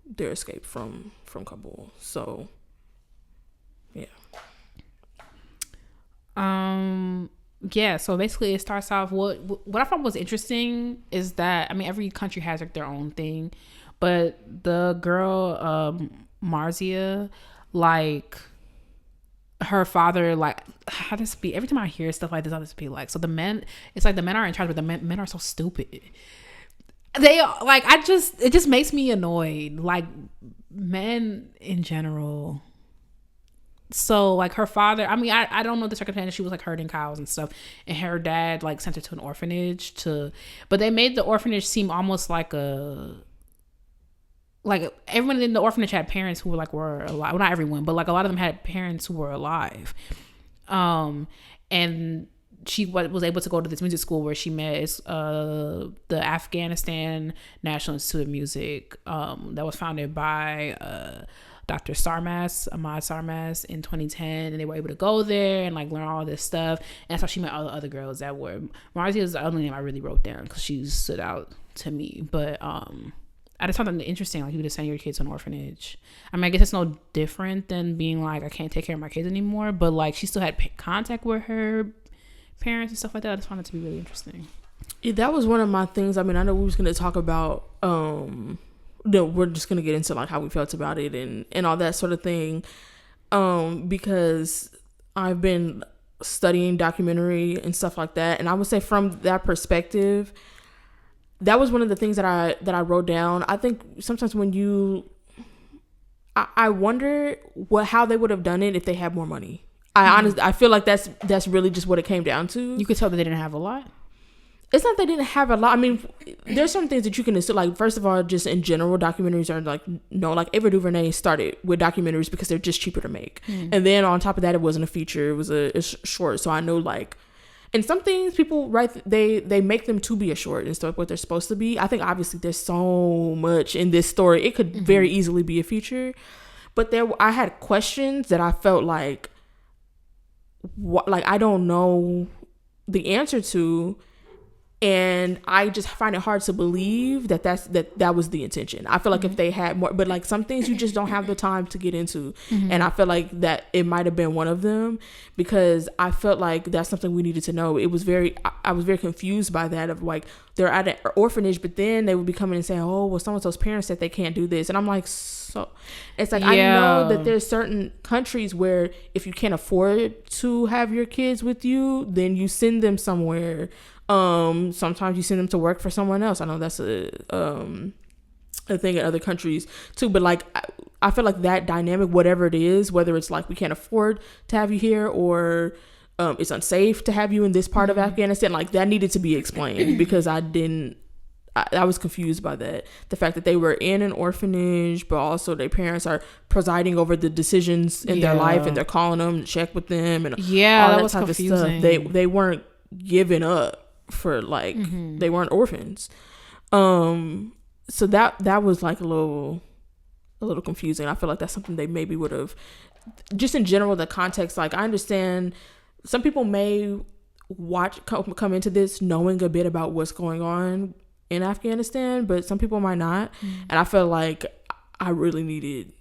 their escape from Kabul. So yeah. Yeah, so basically it starts off, what I found was interesting is that, I mean, every country has like their own thing, but the girl Marzia, like her father, like, how does it be, every time I hear stuff like this, how does it be like, so the men, it's like the men are in charge, but the men are so stupid. They like, it just makes me annoyed, like men in general. So like her father, I mean, I don't know the circumstances, she was like herding cows and stuff, and her dad like sent her to an orphanage but they made the orphanage seem almost like everyone in the orphanage had parents who were alive. Well, not everyone, but like a lot of them had parents who were alive. And she was able to go to this music school where she met the Afghanistan National Institute of Music, that was founded by Dr. Ahmad Sarmas in 2010, and they were able to go there and like learn all this stuff. And that's how she met all the other girls that were. Marzia is the only name I really wrote down because she stood out to me. But I just found that interesting. Like, you just send your kids to an orphanage. I mean, I guess it's no different than being like, I can't take care of my kids anymore. But like, she still had contact with her parents and stuff like that. I just found it to be really interesting. Yeah, that was one of my things. I mean, I know we was going to talk about no, we're just gonna get into like how we felt about it and all that sort of thing, because I've been studying documentary and stuff like that, and I would say from that perspective, that was one of the things that I wrote down. I think sometimes when I wonder how they would have done it if they had more money. I feel like that's really just what it came down to. You could tell that they didn't have a lot. It's not they didn't have a lot. I mean, there's some things that you can assume. Like, first of all, just in general, documentaries are like, no, like Ava DuVernay started with documentaries because they're just cheaper to make. And then on top of that, it wasn't a feature, it was a short. So I know, like, and some things people they make them to be a short instead of what they're supposed to be. I think obviously there's so much in this story, it could very easily be a feature. But I had questions that I felt like I don't know the answer to. And I just find it hard to believe that was the intention. I feel like if they had more, but like some things you just don't have the time to get into. And I feel like that it might have been one of them, because I felt like that's something we needed to know. I was very confused by that, of like, they're at an orphanage, but then they would be coming and saying, oh, well, so-and-so's parents said they can't do this. And I'm like, so it's like, I know that there's certain countries where if you can't afford to have your kids with you, then you send them somewhere. Sometimes you send them to work for someone else. I know that's a thing in other countries too, but like I feel like that dynamic, whatever it is, whether it's like we can't afford to have you here, or it's unsafe to have you in this part of Afghanistan, like that needed to be explained, because I was confused by that. The fact that they were in an orphanage, but also their parents are presiding over the decisions in their life, and they're calling them to check with them, and all that was type confusing. of stuff. They weren't giving up for like they weren't orphans. So that was like a little confusing. I feel like that's something they maybe would have, just in general, the context. Like, I understand some people may come into this knowing a bit about what's going on in Afghanistan, but some people might not. And I feel like I really needed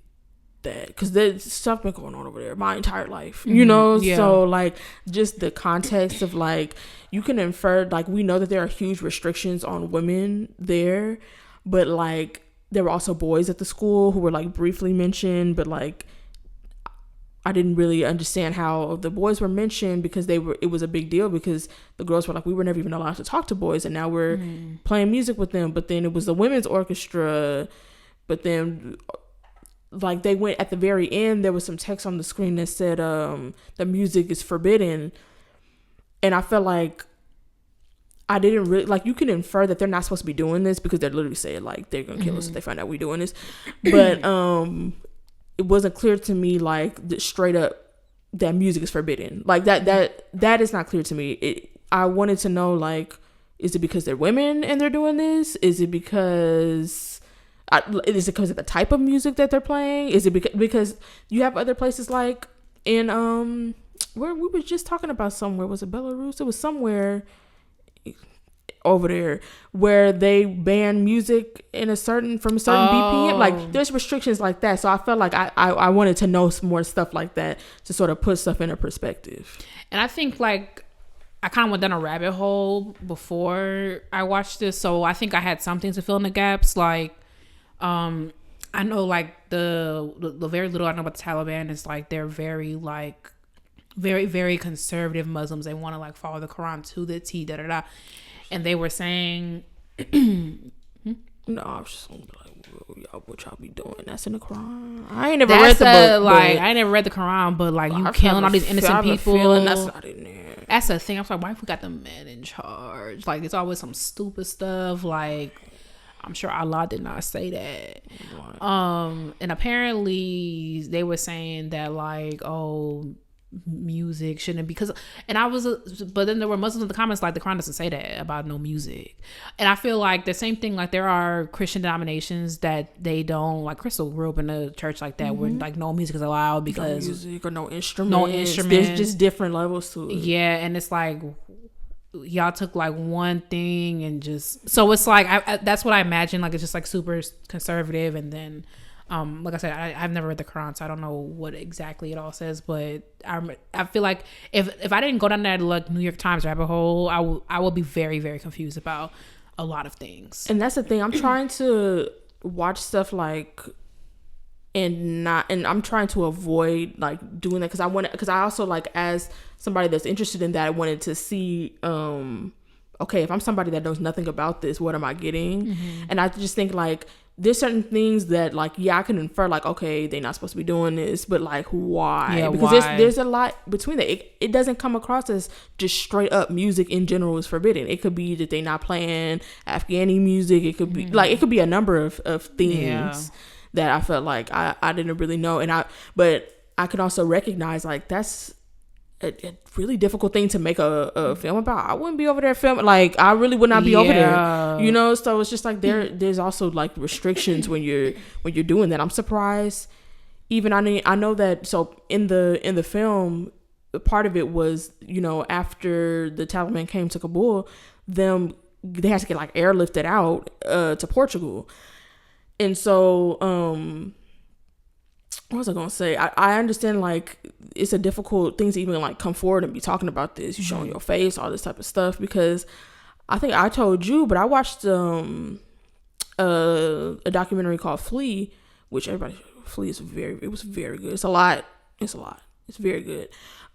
that, because there's stuff been going on over there my entire life, you know. So like, just the context of like, you can infer, like, we know that there are huge restrictions on women there, but like there were also boys at the school who were like briefly mentioned, but like I didn't really understand how the boys were mentioned, because it was a big deal, because the girls were like, we were never even allowed to talk to boys, and now we're playing music with them. But then it was the women's orchestra, but then like they went at the very end, there was some text on the screen that said the music is forbidden. And I felt like I didn't really, like, you can infer that they're not supposed to be doing this, because they're literally saying like they're gonna kill us if they find out we're doing this. But it wasn't clear to me like straight up that music is forbidden. Like that is not clear to me. I wanted to know, like, is it because they're women and they're doing this? Is it because of the type of music that they're playing? Is it because you have other places like in where we were just talking about somewhere, was it Belarus? It was somewhere over there where they ban music from a certain BPM. Like, there's restrictions like that. So I felt like I wanted to know some more stuff like that to sort of put stuff into perspective. And I think, like, I kind of went down a rabbit hole before I watched this, so I think I had something to fill in the gaps. Like, I know, like, the very little I know about the Taliban is, like, they're very, like, very, very conservative Muslims. They want to, like, follow the Quran to the T, da da da. And they were saying, no, I was just gonna be like, well, y'all, what y'all be doing? That's in the Quran. I ain't never read the book. Like, I ain't never read the Quran, but, like, you killing all these innocent people. That's not in there. That's the thing. I'm like, why if we got the men in charge? Like, it's always some stupid stuff. Like, I'm sure Allah did not say that. What? And apparently they were saying that, like, oh, music shouldn't, because, and I was, but then there were Muslims in the comments like, the Quran doesn't say that about no music. And I feel like the same thing, like, there are Christian denominations that they don't, like, Crystal grew up in a church like that, where, like, no music is allowed because no music or no instruments. There's just different levels to it. Yeah, and it's like, y'all took, like, one thing and just, so it's like, I that's what I imagine. Like, it's just, like, super conservative. And then like I said, I've never read the Quran, so I don't know what exactly it all says, but I feel like if I didn't go down that, like, New York Times rabbit hole, I will be very, very confused about a lot of things. And that's the thing, I'm trying to watch stuff like, and I'm trying to avoid, like, doing that, because I also, like, as somebody that's interested in that, I wanted to see okay, if I'm somebody that knows nothing about this, what am I getting? Mm-hmm. And I just think, like, there's certain things that, like, yeah, I can infer, like, okay, they're not supposed to be doing this, but, like, why? Yeah, because why? There's a lot between that. It doesn't come across as just straight up music in general is forbidden. It could be that they're not playing Afghani music. It could be like, it could be a number of things that I felt like I didn't really know. But I could also recognize, like, that's a really difficult thing to make a film about. I wouldn't be over there filming. Like, I really would not be over there, you know. So it's just like there's also, like, restrictions when you're doing that. I'm surprised. Even I know that. So in the film, part of it was, you know, after the Taliban came to Kabul, they had to get, like, airlifted out to Portugal, and so what was I gonna say? I understand, like, it's a difficult thing to even, like, come forward and be talking about this. You showing your face, all this type of stuff, because I think I told you, but I watched a documentary called Flea, which Flea is it was very good. It's a lot. It's very good.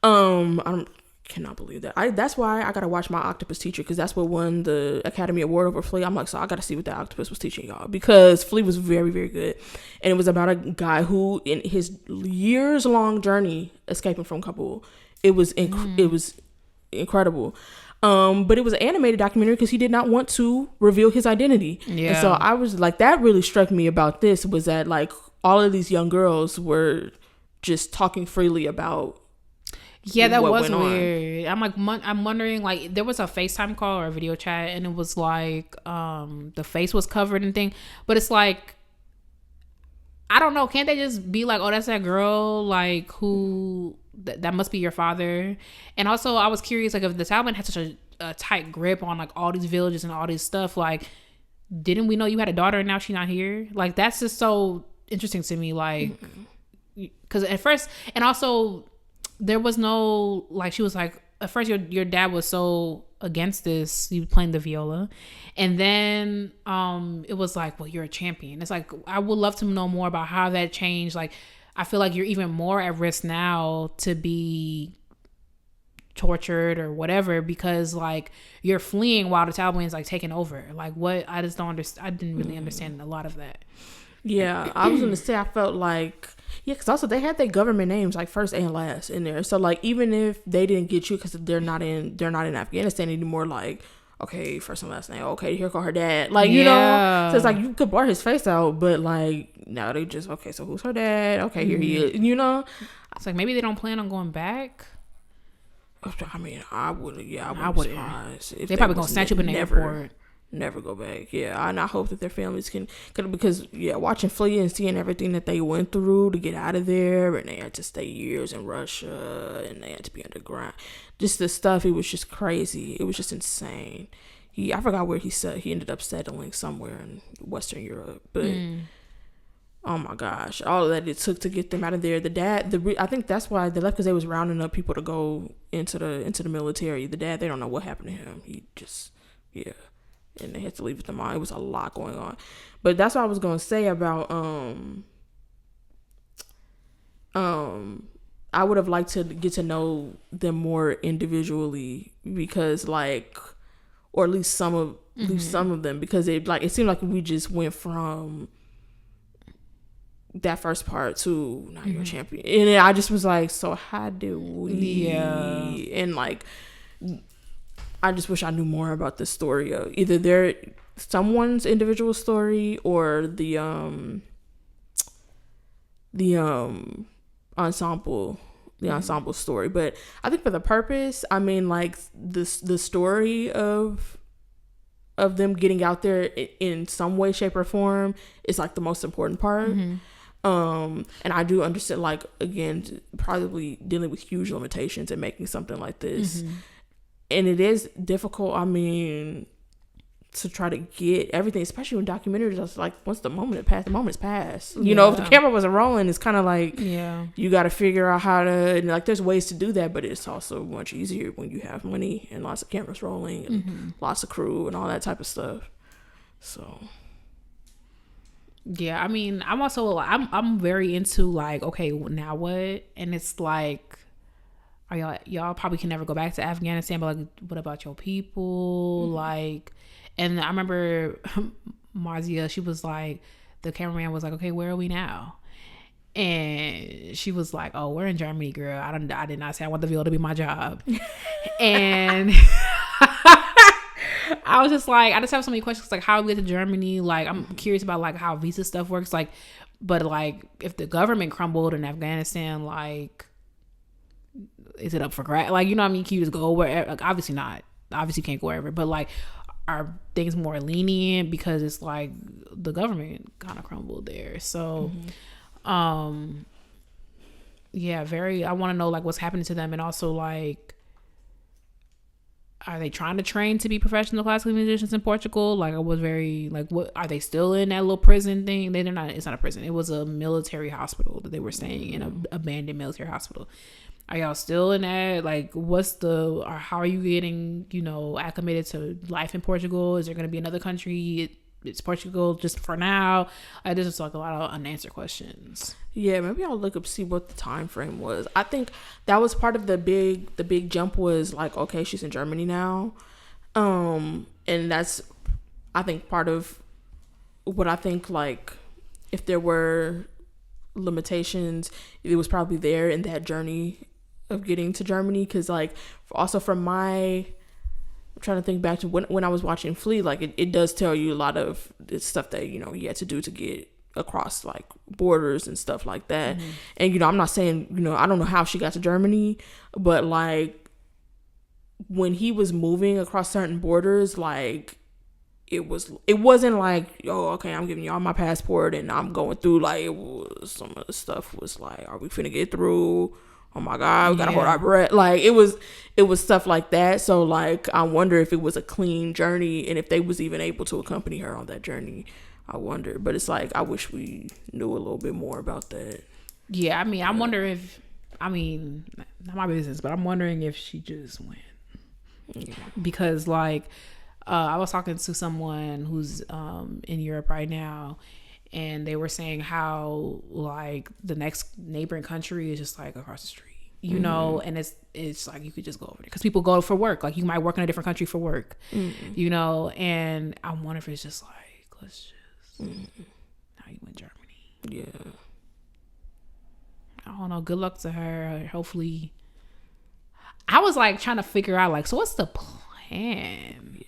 I cannot believe that. That's why I gotta watch My Octopus Teacher, because that's what won the Academy Award over Flea. I'm like, so I gotta see what that octopus was teaching y'all, because Flea was very, very good. And it was about a guy who, in his years long journey escaping from Kabul, it was incredible. But it was an animated documentary because he did not want to reveal his identity. Yeah. And so I was like, that really struck me about this, was that, like, all of these young girls were just talking freely about. Yeah, that was weird. I'm wondering, like, there was a FaceTime call or a video chat, and it was like the face was covered and thing, but it's like, I don't know, can't they just be like, oh, that's that girl, like, who that must be your father? And also, I was curious, like, if the Taliban had such a tight grip on, like, all these villages and all this stuff, like, didn't we know you had a daughter and now she's not here? Like, that's just so interesting to me, like, because at first, and also, there was no, like, she was like, at first your dad was so against this, you playing the viola, and then it was like, well, you're a champion. It's like, I would love to know more about how that changed. Like, I feel like you're even more at risk now to be tortured or whatever, because, like, you're fleeing while the Taliban's, like, taking over. Like, what? I just don't understand. I didn't really understand a lot of that. Yeah, I was gonna say, I felt like, yeah, because also they had their government names, like, first and last in there. So, like, even if they didn't get you because they're not in Afghanistan anymore, like, okay, first and last name, okay, here go her dad, like, you know. So it's like, you could blur his face out, but, like, now they just, okay, so who's her dad? Okay, here he is, you know. It's like, maybe they don't plan on going back. I mean, I wouldn't. Yeah, I wouldn't. be surprised. If they probably gonna snatch you up in the airport. Never go back. Yeah, and I hope that their families can, because watching Flea and seeing everything that they went through to get out of there, and they had to stay years in Russia, and they had to be underground. Just the stuff, it was just crazy. It was just insane. I forgot where he ended up settling somewhere in Western Europe, but oh my gosh, all of that it took to get them out of there. The dad, I think that's why they left, because they was rounding up people to go into the military. The dad, they don't know what happened to him. He just and they had to leave with them all. It was a lot going on. But that's what I was gonna say about I would have liked to get to know them more individually, because or at least some of them, because it seemed like we just went from that first part to now you're a champion, and I just was like, so how did we? And I just wish I knew more about the story of either someone's individual story or the ensemble story. But I think for the purpose, I mean, the story of them getting out there in some way, shape, or form is the most important part. And I do understand, again, probably dealing with huge limitations and making something like this. And it is difficult, I mean, to try to get everything, especially in documentaries. It's once the moment is past. You know, if the camera wasn't rolling, it's kind of you got to figure out how to, and there's ways to do that, but it's also much easier when you have money and lots of cameras rolling and lots of crew and all that type of stuff. So. Yeah, I mean, I'm also, I'm very into okay, now what? And it's y'all probably can never go back to Afghanistan, but what about your people? And I remember Marzia, she was the cameraman was okay, where are we now? And she was oh, we're in Germany, girl. I did not say I want the VO to be my job. And I was just I just have so many questions, how we get to Germany. I'm curious about how visa stuff works. But if the government crumbled in Afghanistan, is it up for grabs? You know what I mean? Can you just go wherever? Obviously not. Obviously can't go wherever. But are things more lenient because it's the government kind of crumbled there? So, yeah, I want to know what's happening to them, and also are they trying to train to be professional classical musicians in Portugal? I was very what are they still in that little prison thing? They're not. It's not a prison. It was a military hospital that they were staying in, an abandoned military hospital. Are y'all still in that? Or how are you getting, acclimated to life in Portugal? Is there going to be another country? It's Portugal just for now. There's just a lot of unanswered questions. Yeah, maybe I'll look up, see what the time frame was. I think that was part of the big jump was okay, she's in Germany now. And that's, I think, part of what I think, if there were limitations, it was probably there in that journey of getting to Germany. Because also from I'm trying to think back to when I was watching Flea, it does tell you a lot of stuff that he had to do to get across borders and stuff like that. And I'm not saying I don't know how she got to Germany, but when he was moving across certain borders, it wasn't oh, okay, I'm giving y'all my passport and I'm going through. It was, some of the stuff was are we finna get through? Oh my God, we gotta hold our breath. It was stuff like that. So I wonder if it was a clean journey and if they was even able to accompany her on that journey. I wonder, but it's I wish we knew a little bit more about that. Yeah, I mean, I wonder if, not my business, but I'm wondering if she just went. Yeah. Because I was talking to someone who's in Europe right now, and they were saying how the next neighboring country is just across the street, and it's you could just go over there because people go for work. You might work in a different country for work, and I wonder if it's just let's just now you in Germany. Yeah, I don't know. Good luck to her. Hopefully, I was trying to figure out so what's the plan? Yeah.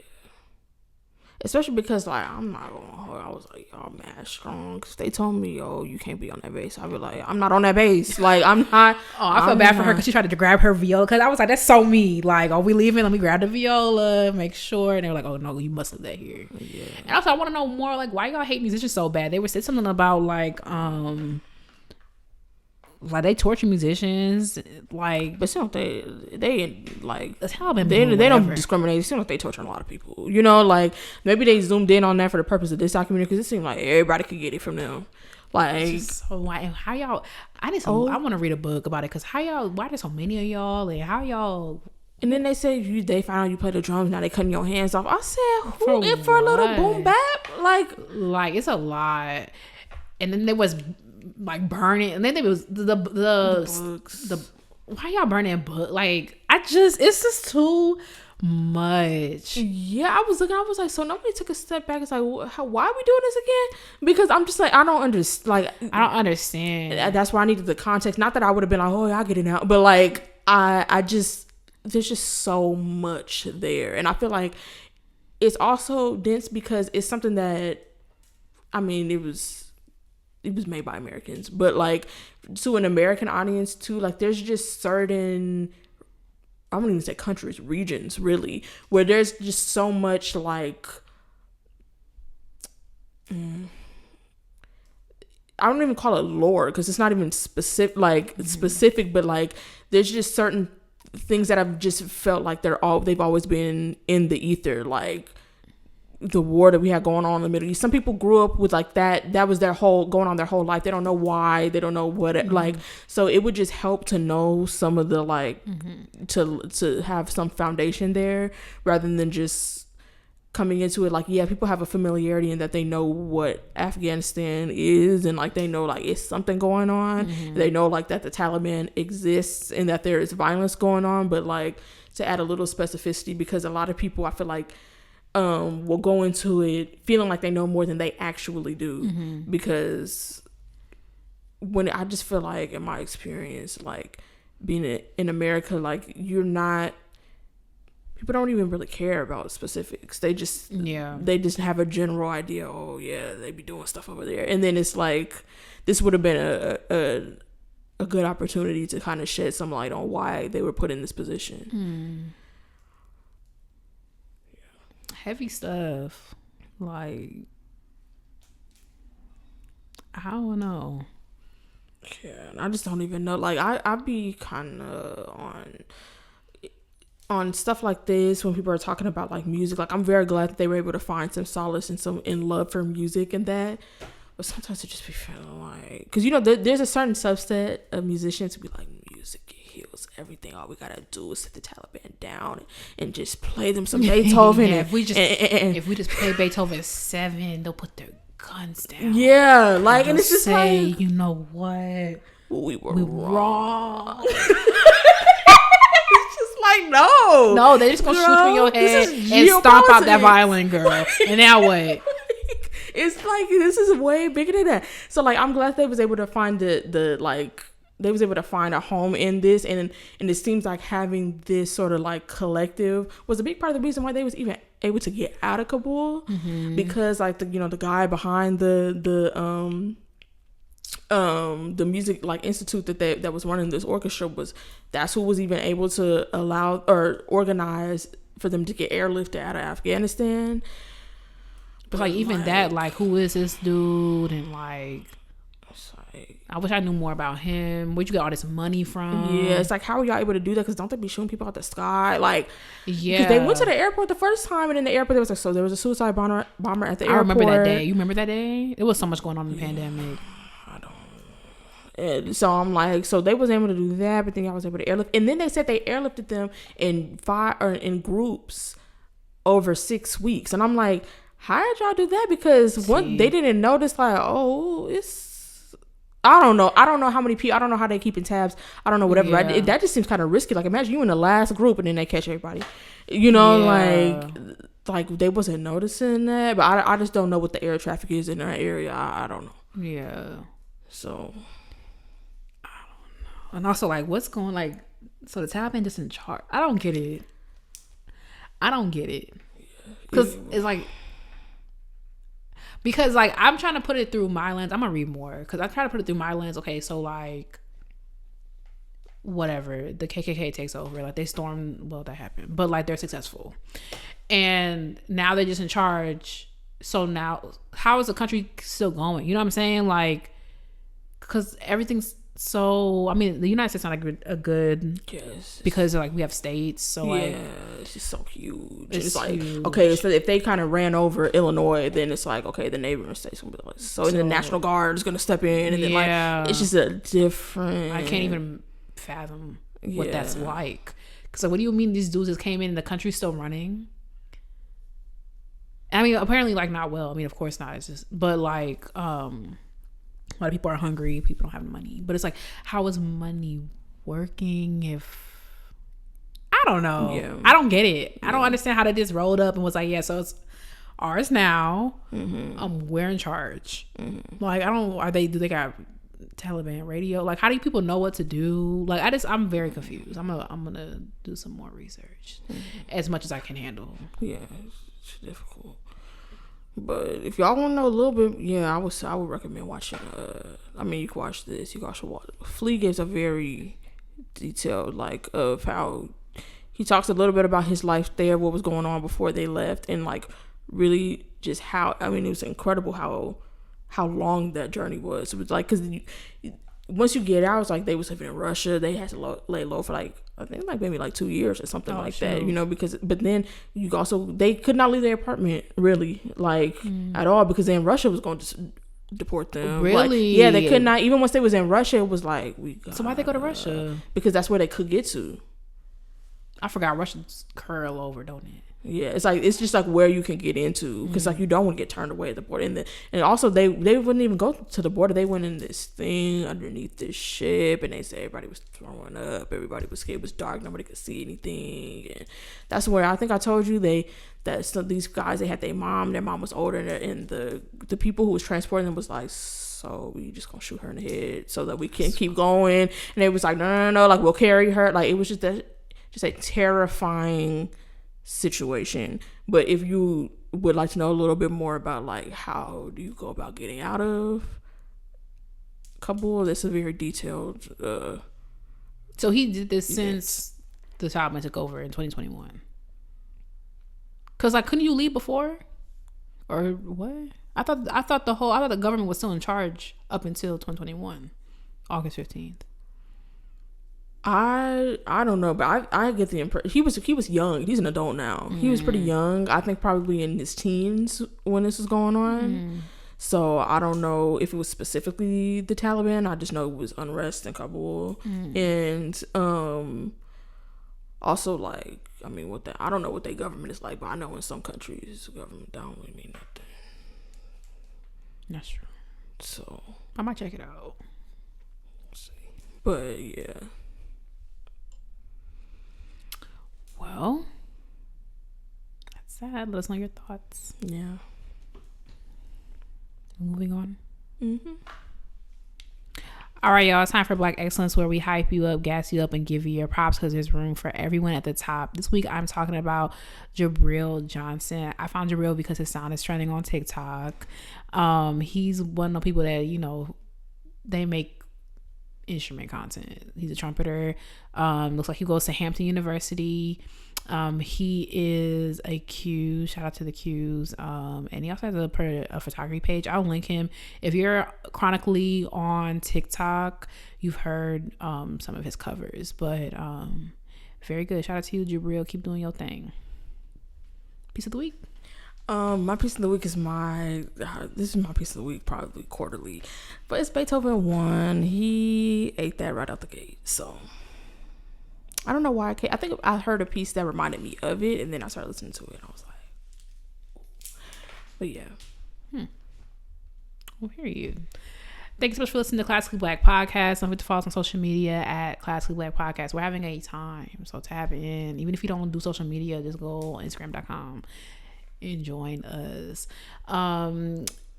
especially because like I'm not gonna hold. I was like, y'all mad strong because they told me, yo, you can't be on that base. I be like, I'm not on that base. Like I'm not. Oh, I feel bad for her because she tried to grab her viola. Because I was like, that's so me. Like, are we leaving? Let me grab the viola, make sure. And they were like, oh no, you must leave that here. Yeah. And also, I want to know more. Like, why y'all hate musicians so bad? They were said something about like they torture musicians, like. But still, they like that's how they don't discriminate. It seems like they torturing a lot of people. You know, like maybe they zoomed in on that for the purpose of this documentary because it seemed like everybody could get it from them. Like, so why? How y'all? I want to read a book about it because how y'all? Why there's so many of y'all? And how y'all? And then they say they found out you play the drums. Now they cutting your hands off. I said, for a little boom bap, like it's a lot. And then there was like burning, and then there was the books. Why y'all burning book? Like it's just too much. Yeah, I was looking. I was like, so nobody took a step back. It's like, why are we doing this again? Because I'm just like, I don't understand. That's why I needed the context. Not that I would have been like, oh, I get it now, but like, I just there's just so much there, and I feel like it's also dense because it's something that, I mean, it was made by Americans, but like to an American audience too, like there's just certain, I wouldn't even say countries, regions really, where there's just so much like, I don't even call it lore because it's not even specific, but like there's just certain things that I've just felt like they've always been in the ether, like the war that we had going on in the Middle East. Some people grew up with like that was their whole life. They don't know why, they don't know what like, so it would just help to know some of the like to have some foundation there rather than just coming into it like, yeah, people have a familiarity in that they know what Afghanistan is and like they know like it's something going on. They know like that the Taliban exists and that there is violence going on, but like to add a little specificity, because a lot of people I feel like will go into it feeling like they know more than they actually do, because when I just feel like in my experience, like being in America, like people don't even really care about specifics. They just have a general idea. Oh yeah, they be doing stuff over there, and then it's like this would have been a good opportunity to kind of shed some light on why they were put in this position. Heavy stuff, like I don't know. Yeah, I just don't even know. Like I be kind of on stuff like this when people are talking about like music. Like I'm very glad that they were able to find some solace and some in love for music and that. But sometimes it just be feeling like, because you know there's a certain subset of musicians who be like, music heals everything. All we gotta do is sit the Taliban down and just play them some Beethoven. If we just play Beethoven 7, they'll put their guns down. Yeah, like, and it's just say, like, you know what? We were wrong. It's just like, no, they just gonna shoot you in your head and stomp out that violin, girl. And now what? It's like, this is way bigger than that. So like, I'm glad they was able to find they was able to find a home in this, and it seems like having this sort of like collective was a big part of the reason why they was even able to get out of Kabul, because like the guy behind the music like institute that was running this orchestra that's who was even able to allow or organize for them to get airlifted out of Afghanistan. But like even like, that, like, who is this dude? And like, I wish I knew more about him. Where'd you get all this money from? Yeah, it's like, how are y'all able to do that? Because don't they be shooting people out the sky? Like, yeah, because they went to the airport the first time, and in the airport there was like, so there was a suicide bomber at the airport. I remember that day. You remember that day? There was so much going on in the pandemic. I don't. And so I'm like, so they was able to do that, but then I was able to airlift, and then they said they airlifted them in groups over 6 weeks, and I'm like, how did y'all do that? Because they didn't notice, like, oh, it's, I don't know how many people, I don't know how they keeping tabs, I don't know, whatever. Yeah. That just seems kind of risky. Like, imagine you in the last group and then they catch everybody, like they wasn't noticing that. But I just don't know what the air traffic is in that area. I don't know. Yeah. So I don't know. And also, like, what's going, like, so the Taliban just in charge? I don't get it. Because it's like, Because like I'm trying to put it through my lens. I'm gonna read more because I try to put it through my lens. Okay, so like whatever, the KKK takes over. Like they storm. Well, that happened, but like they're successful, and now they're just in charge. So now, how is the country still going? You know what I'm saying? Like, because everything's so. I mean, the United States is not a good. Yes. Because like we have states, so like it's just so huge. It's like huge. Okay, so if they kind of ran over Illinois, then it's like okay, the neighboring states gonna be like so, and the National Guard is gonna step in, and then like it's just a different. I can't even fathom what that's like. Because like, what do you mean these dudes just came in and the country's still running? I mean, apparently, like, not well. I mean, of course not. It's just, but like, a lot of people are hungry. People don't have money. But it's like, how is money working if I don't know? Yeah. I don't get it. I don't understand how they just rolled up and was like, yeah, so it's ours now. We're in charge. Like, I don't. Do they got Taliban radio? Like, how do people know what to do? Like, I'm very confused. I'm gonna do some more research as much as I can handle. Yeah, it's difficult. But if y'all want to know a little bit, I would recommend watching. I mean, you can watch this. You can also watch. Flea gives a very detailed, like, of how he talks a little bit about his life there, what was going on before they left, and like really just how. I mean, it was incredible how long that journey was. It was like because once you get out, it's like they was living in Russia. They had to lay low for like I think like maybe like 2 years or something like that. You know, but then they could not leave their apartment really like at all because then Russia was going to deport them. Really? Like, they could not. Even once they was in Russia, it was like So why'd they go to Russia? Because that's where they could get to. I forgot Russians curl over, don't it? Yeah, it's just like where you can get into because like you don't want to get turned away at the border, and also they wouldn't even go to the border. They went in this thing underneath this ship, and they said everybody was throwing up, everybody was scared, it was dark, nobody could see anything, and that's where I think I told you these guys they had their mom was older, and the people who was transporting them was like, so we just gonna shoot her in the head so that we can keep going, and they was like no, like we'll carry her, like it was just a terrifying situation. But if you would like to know a little bit more about like how do you go about getting out of Kabul, that's a very detailed so he did this since the Taliban took over in 2021 because like couldn't you leave before or what? I thought the government was still in charge up until 2021 August 15th. I don't know, but I get the impression he was young. He's an adult now. He was pretty young. I think probably in his teens when this was going on. So I don't know if it was specifically the Taliban. I just know it was unrest in Kabul, and also like I mean I don't know what their government is like, but I know in some countries the government don't really mean nothing. That's true. So I might check it out. Let's see, but yeah. Well, that's sad. Let us know your thoughts. Yeah. Moving on. All right, y'all. It's time for Black Excellence, where we hype you up, gas you up, and give you your props because there's room for everyone at the top. This week, I'm talking about Jabril Johnson. I found Jabril because his sound is trending on TikTok. He's one of the people that, they make instrument content. He's a trumpeter. Looks like he goes to Hampton University. He is a Q. Shout out to the Qs. And he also has a photography page. I'll link him. If you're chronically on TikTok, you've heard some of his covers. But very good. Shout out to you, Jabril. Keep doing your thing. Piece of the week. My piece of the week is this is my piece of the week, probably quarterly, but it's Beethoven 1. He ate that right out the gate. So I don't know why I think I heard a piece that reminded me of it, and then I started listening to it, and I was like, but yeah. Well, hear you. Thank you so much for listening to Classically Black Podcast. Don't forget to follow us on social media at Classically Black Podcast. We're having a time, so tap in. Even if you don't do social media, just go on Instagram.com and join us.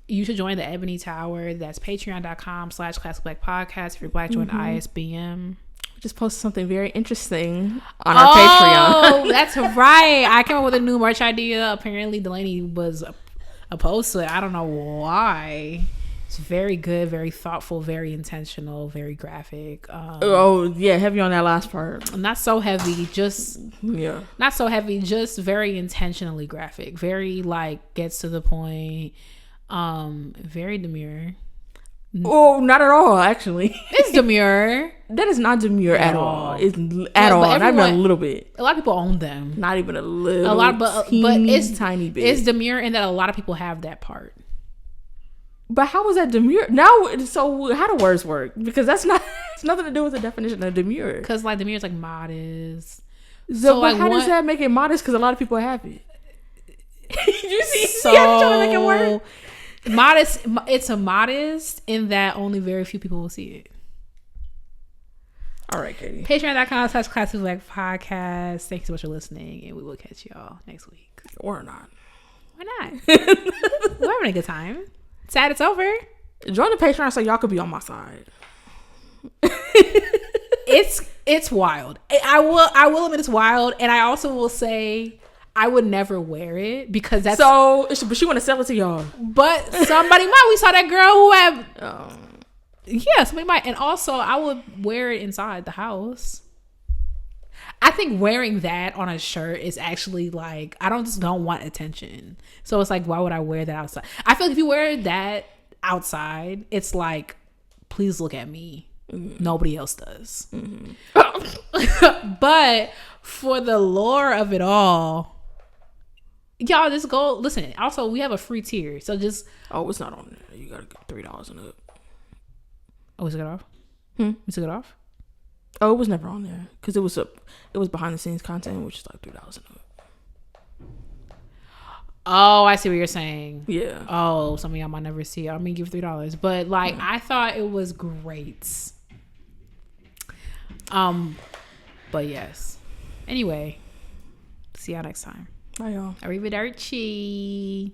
You should join the Ebony Tower. That's patreon.com/Classic Black Podcast. If you're Black, join ISBM. We just posted something very interesting on our Patreon. Oh, that's right. I came up with a new merch idea. Apparently, Dalanie was opposed to it. I don't know why. It's very good, very thoughtful, very intentional, very graphic. Heavy on that last part. Not so heavy, just not so heavy, just very intentionally graphic. Very like gets to the point. Very demure. Oh, not at all. Actually, it's demure. That is not demure at all. It's at all. Not even a little bit. A lot of people own them. Not even a little. A lot, but it's tiny bit. It's demure in that a lot of people have that part. But how was that demure? Now, so how do words work? Because it's nothing to do with the definition of demure. Because like demure is like modest. So like, how does that make it modest? Because a lot of people have it. You see, so I'm trying to make it work. Modest. It's a modest in that only very few people will see it. All right, Katie. Patreon.com/Classic Podcast. Thank you so much for listening, and we will catch y'all next week. Or not. Why not? We're having a good time. Sad it's over. Join the Patreon so y'all could be on my side. It's wild. I will admit it's wild, and I also will say I would never wear it because that's but she want to sell it to y'all. But somebody might. We saw that girl who had. Yeah, somebody might, and also I would wear it inside the house. I think wearing that on a shirt is actually like I don't want attention. So it's like, why would I wear that outside? I feel like if you wear that outside, it's like, please look at me. Mm-hmm. Nobody else does. Mm-hmm. But for the lore of it all, y'all just go listen. Also, we have a free tier, so just it's not on there. You gotta get $3 and up. Oh, we took it off. We took it off. Oh, it was never on there because it was behind the scenes content, which is like $3 and up. Oh, I see what you're saying. Yeah. Oh, some of y'all might never see it. I'm gonna give $3, but like I thought it was great. But yes. Anyway, see y'all next time. Bye, y'all. Arrivederci.